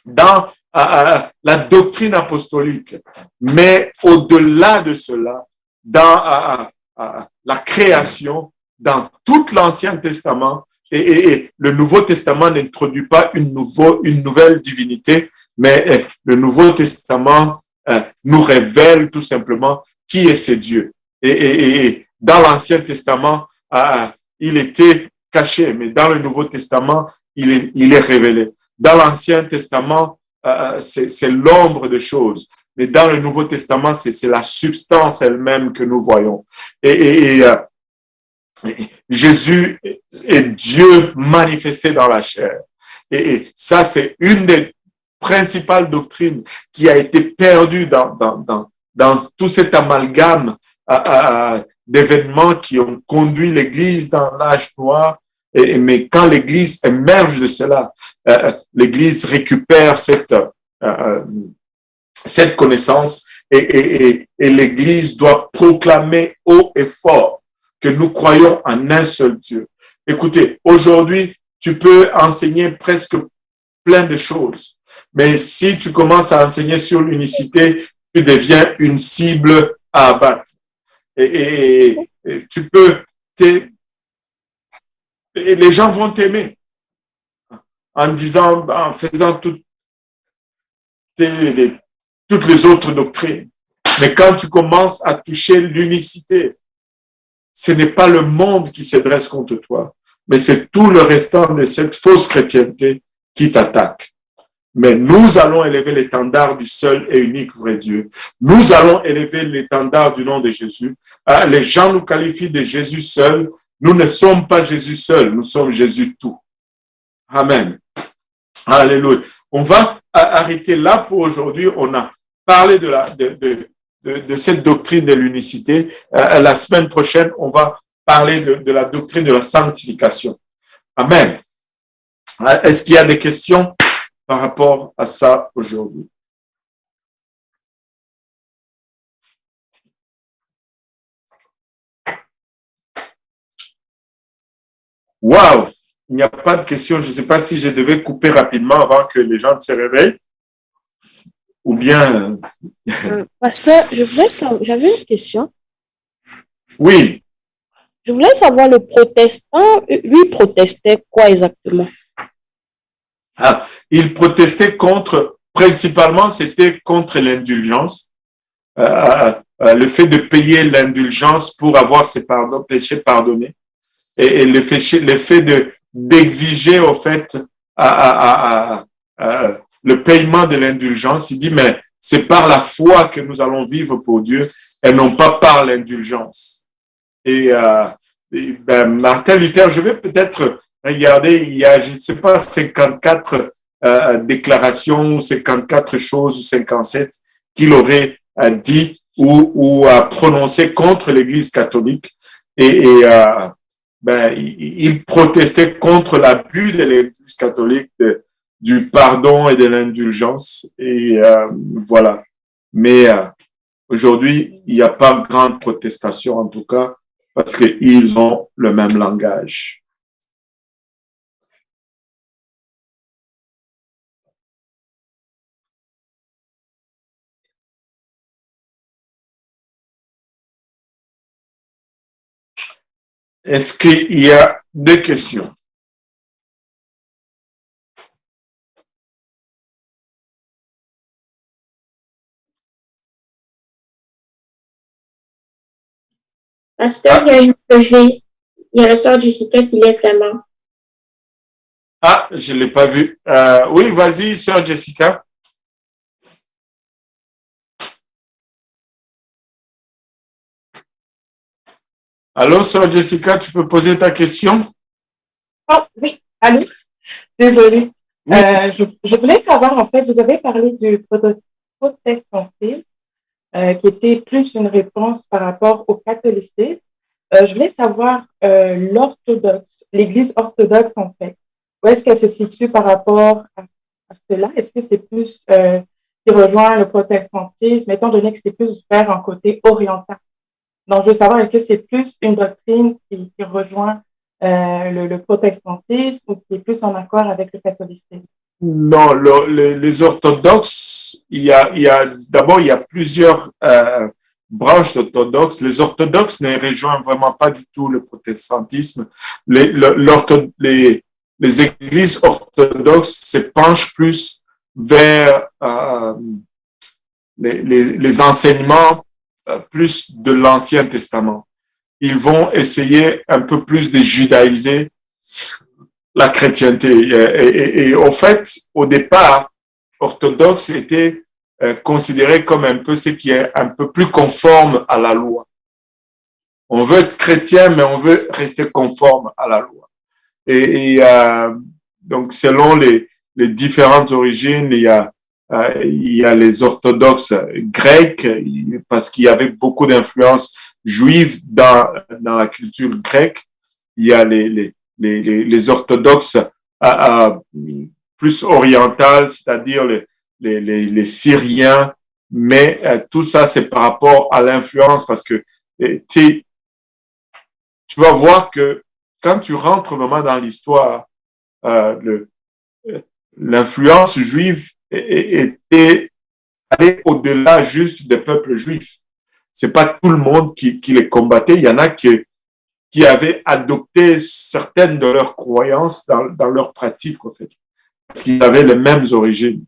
dans la doctrine apostolique, mais au-delà de cela, dans la création, dans tout l'Ancien Testament, et le Nouveau Testament n'introduit pas une nouvelle divinité, mais le Nouveau Testament nous révèle tout simplement qui est ce Dieu. Et dans l'Ancien Testament, il était caché, mais dans le Nouveau Testament, il est révélé. Dans l'Ancien Testament, c'est l'ombre de choses, mais dans le Nouveau Testament, c'est la substance elle-même que nous voyons. Et Jésus est Dieu manifesté dans la chair. Et ça, c'est une des principales doctrines qui a été perdue dans tout cet amalgame d'événements qui ont conduit l'Église dans l'âge noir. Mais quand l'Église émerge de cela, l'Église récupère cette connaissance et l'Église doit proclamer haut et fort que nous croyons en un seul Dieu. Écoutez, aujourd'hui, tu peux enseigner presque plein de choses, mais si tu commences à enseigner sur l'unicité, tu deviens une cible à abattre. Et tu peux et les gens vont t'aimer en disant, en faisant toutes les autres doctrines. Mais quand tu commences à toucher l'unicité, ce n'est pas le monde qui se dresse contre toi, mais c'est tout le restant de cette fausse chrétienté qui t'attaque. Mais nous allons élever l'étendard du seul et unique vrai Dieu. Nous allons élever l'étendard du nom de Jésus. Les gens nous qualifient de Jésus seul. Nous ne sommes pas Jésus seul, nous sommes Jésus tout. Amen. Alléluia. On va arrêter là pour aujourd'hui. On a parlé de cette doctrine de l'unicité. La semaine prochaine, on va parler de la doctrine de la sanctification. Amen. Est-ce qu'il y a des questions par rapport à ça aujourd'hui? Wow! Il n'y a pas de questions. Je ne sais pas si je devais couper rapidement avant que les gens se réveillent. Ou bien... Pasteur, j'avais une question. Oui. Je voulais savoir, le protestant, lui protestait quoi exactement? Il protestait principalement, c'était contre l'indulgence. Le fait de payer l'indulgence pour avoir ses péchés pardonnés. Et le fait d'exiger au fait le paiement de l'indulgence. Il dit, mais c'est par la foi que nous allons vivre pour Dieu et non pas par l'indulgence. Et Martin Luther, je vais peut-être regarder, il y a, je ne sais pas, 54 déclarations, 54 choses, 57 qu'il aurait dit ou prononcé contre l'Église catholique. Il protestait contre l'abus de l'Église catholique du pardon et de l'indulgence. Et voilà. Mais aujourd'hui, il n'y a pas grande protestation, en tout cas, parce qu'ils ont le même langage. Est-ce qu'il y a des questions? Pasteur, il y a la sœur Jessica qui lève la main. Ah, je ne l'ai pas vu. Oui, vas-y, sœur Jessica. Allô, sœur Jessica, tu peux poser ta question? Oh, oui, allô? Désolée. Oui. Je voulais savoir, en fait, vous avez parlé du protestantisme, qui était plus une réponse par rapport au catholicisme. Je voulais savoir l'orthodoxe, l'Église orthodoxe, en fait. Où est-ce qu'elle se situe par rapport à cela? Est-ce que c'est plus qui rejoint le protestantisme, étant donné que c'est plus vers un côté oriental? Donc, je veux savoir, est-ce que c'est plus une doctrine qui rejoint le protestantisme ou qui est plus en accord avec le catholicisme? Non, les orthodoxes, d'abord, il y a plusieurs branches d'orthodoxes. Les orthodoxes ne rejoignent vraiment pas du tout le protestantisme. Les églises orthodoxes se penchent plus vers les enseignements plus de l'Ancien Testament. Ils vont essayer un peu plus de judaïser la chrétienté. Et au fait, au départ, orthodoxe était considéré comme un peu ce qui est un peu plus conforme à la loi. On veut être chrétien, mais on veut rester conforme à la loi. Donc, selon les différentes origines, il y a les orthodoxes grecs, parce qu'il y avait beaucoup d'influences juives dans la culture grecque. Il y a les orthodoxes plus orientales, c'est-à-dire les Syriens, mais tout ça, c'est par rapport à l'influence, parce que tu vas voir que quand tu rentres vraiment dans l'histoire, l'influence juive était allée au-delà juste des peuples juifs. C'est pas tout le monde qui les combattait. Il y en a qui qui avaient adopté certaines de leurs croyances dans leur pratique, en fait, parce qu'ils avaient les mêmes origines.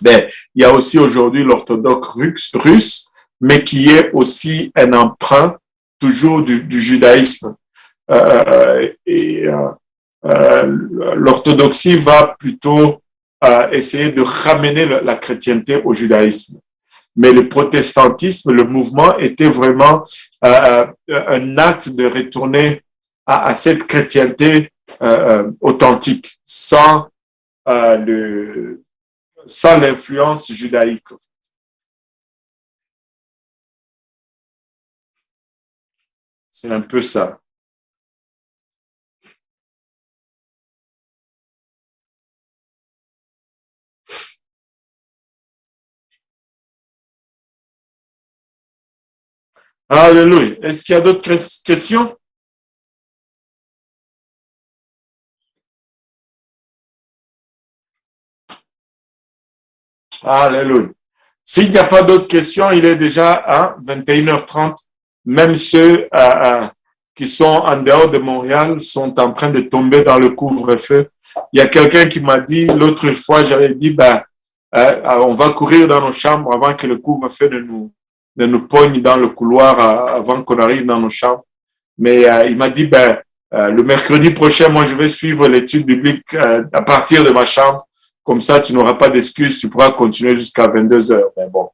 Ben, il y a aussi aujourd'hui l'orthodoxe russe, mais qui est aussi un emprunt toujours du judaïsme. L'orthodoxie va plutôt essayer de ramener la chrétienté au judaïsme. Mais le protestantisme, le mouvement était vraiment un acte de retourner à cette chrétienté authentique, sans l'influence judaïque. C'est un peu ça. Alléluia. Est-ce qu'il y a d'autres questions? Alléluia. S'il n'y a pas d'autres questions, il est déjà à 21h30. Même ceux qui sont en dehors de Montréal sont en train de tomber dans le couvre-feu. Il y a quelqu'un qui m'a dit, l'autre fois, j'avais dit, on va courir dans nos chambres avant que le couvre-feu ne nous pogne dans le couloir avant qu'on arrive dans nos chambres. Mais il m'a dit, le mercredi prochain, moi, je vais suivre l'étude biblique à partir de ma chambre. Comme ça, tu n'auras pas d'excuses, tu pourras continuer jusqu'à 22h. Mais bon.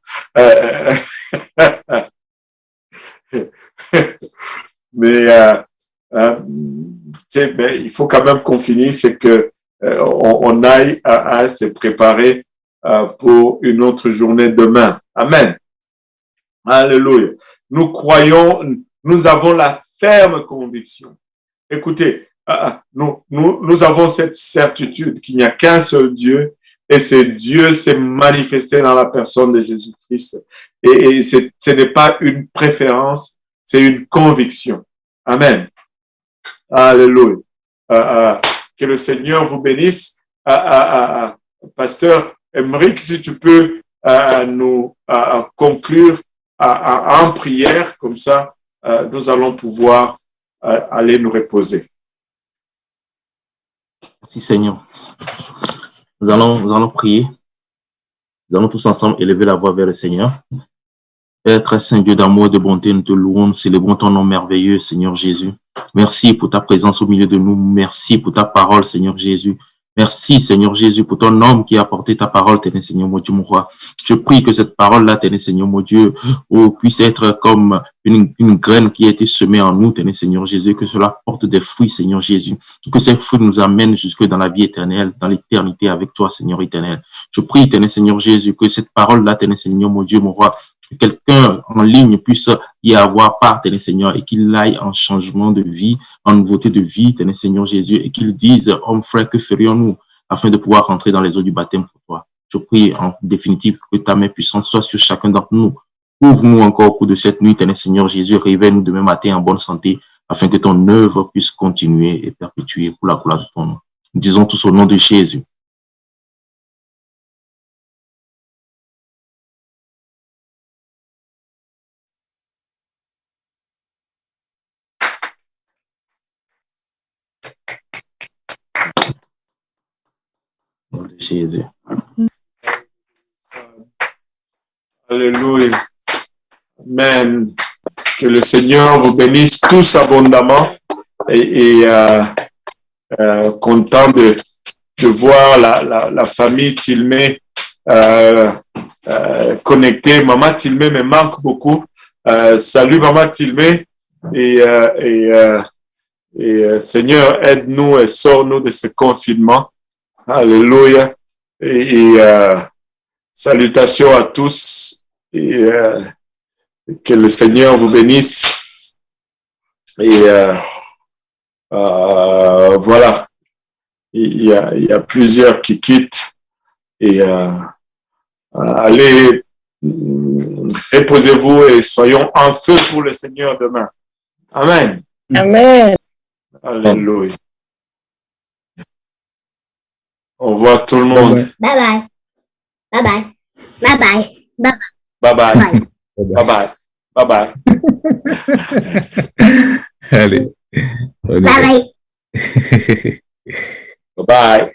Mais il faut quand même qu'on finisse, c'est que on aille à se préparer pour une autre journée demain. Amen. Alléluia. Nous croyons, nous avons la ferme conviction. Écoutez, nous avons cette certitude qu'il n'y a qu'un seul Dieu et ce Dieu s'est manifesté dans la personne de Jésus-Christ. Et ce n'est pas une préférence, c'est une conviction. Amen. Alléluia. Que le Seigneur vous bénisse. Pasteur Emeric, si tu peux nous conclure en prière, comme ça, nous allons pouvoir aller nous reposer. Merci Seigneur. Nous allons prier. Nous allons tous ensemble élever la voix vers le Seigneur. Père très saint, Dieu d'amour et de bonté, nous te louons, nous célébrons ton nom merveilleux, Seigneur Jésus. Merci pour ta présence au milieu de nous. Merci pour ta parole, Seigneur Jésus. Merci, Seigneur Jésus, pour ton homme qui a apporté ta parole, Téné, Seigneur, mon Dieu, mon roi. Je prie que cette parole-là, Téné, Seigneur, mon Dieu, puisse être comme une graine qui a été semée en nous, Téné, Seigneur Jésus, que cela porte des fruits, Seigneur Jésus. Que ces fruits nous amènent jusque dans la vie éternelle, dans l'éternité avec toi, Seigneur éternel. Je prie, Téné, Seigneur Jésus, que cette parole-là, Téné, Seigneur, mon Dieu, mon roi, que quelqu'un en ligne puisse y avoir part, Téné, Seigneur, et qu'il aille en changement de vie, en nouveauté de vie, Téné, Seigneur Jésus, et qu'il dise, homme frère, que ferions-nous afin de pouvoir rentrer dans les eaux du baptême pour toi. Je prie en définitive que ta main puissante soit sur chacun d'entre nous. Ouvre-nous encore au cours de cette nuit, Téné, Seigneur Jésus, réveille-nous demain matin en bonne santé, afin que ton œuvre puisse continuer et perpétuer pour la gloire de ton nom. Nous disons tous au nom de Jésus. Jésus. Alléluia. Amen. Que le Seigneur vous bénisse tous abondamment et content de voir la famille Tilmé connectée. Maman Tilmé me manque beaucoup. Salut Maman Tilmé et Seigneur, aide-nous et sors-nous de ce confinement. Alléluia. Et salutations à tous. Et que le Seigneur vous bénisse. Et voilà. Il y a plusieurs qui quittent. Et allez, reposez-vous et soyons en feu pour le Seigneur demain. Amen. Amen. Alléluia. Au revoir tout le monde. Bye bye. Bye bye. Bye bye. Bye Bye bye. bye. Bye bye. Bye bye. Allez. On est Bye d'accord. bye. Bye.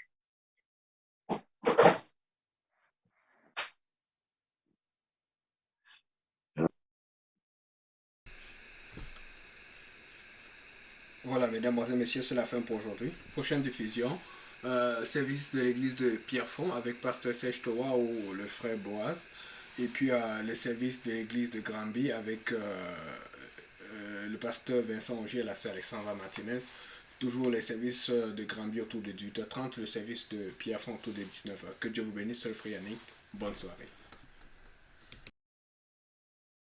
Voilà, mesdames, messieurs, c'est la fin pour aujourd'hui. Prochaine diffusion, service de l'église de Pierrefonds avec Pasteur Serge Toa ou le frère Boaz. Et puis le service de l'église de Granby avec le pasteur Vincent Augier et la sœur Alexandra Martinez. Toujours les services de Granby autour de 18h30, le service de Pierrefonds autour de 19h. Que Dieu vous bénisse, seul frère Yannick. Bonne soirée.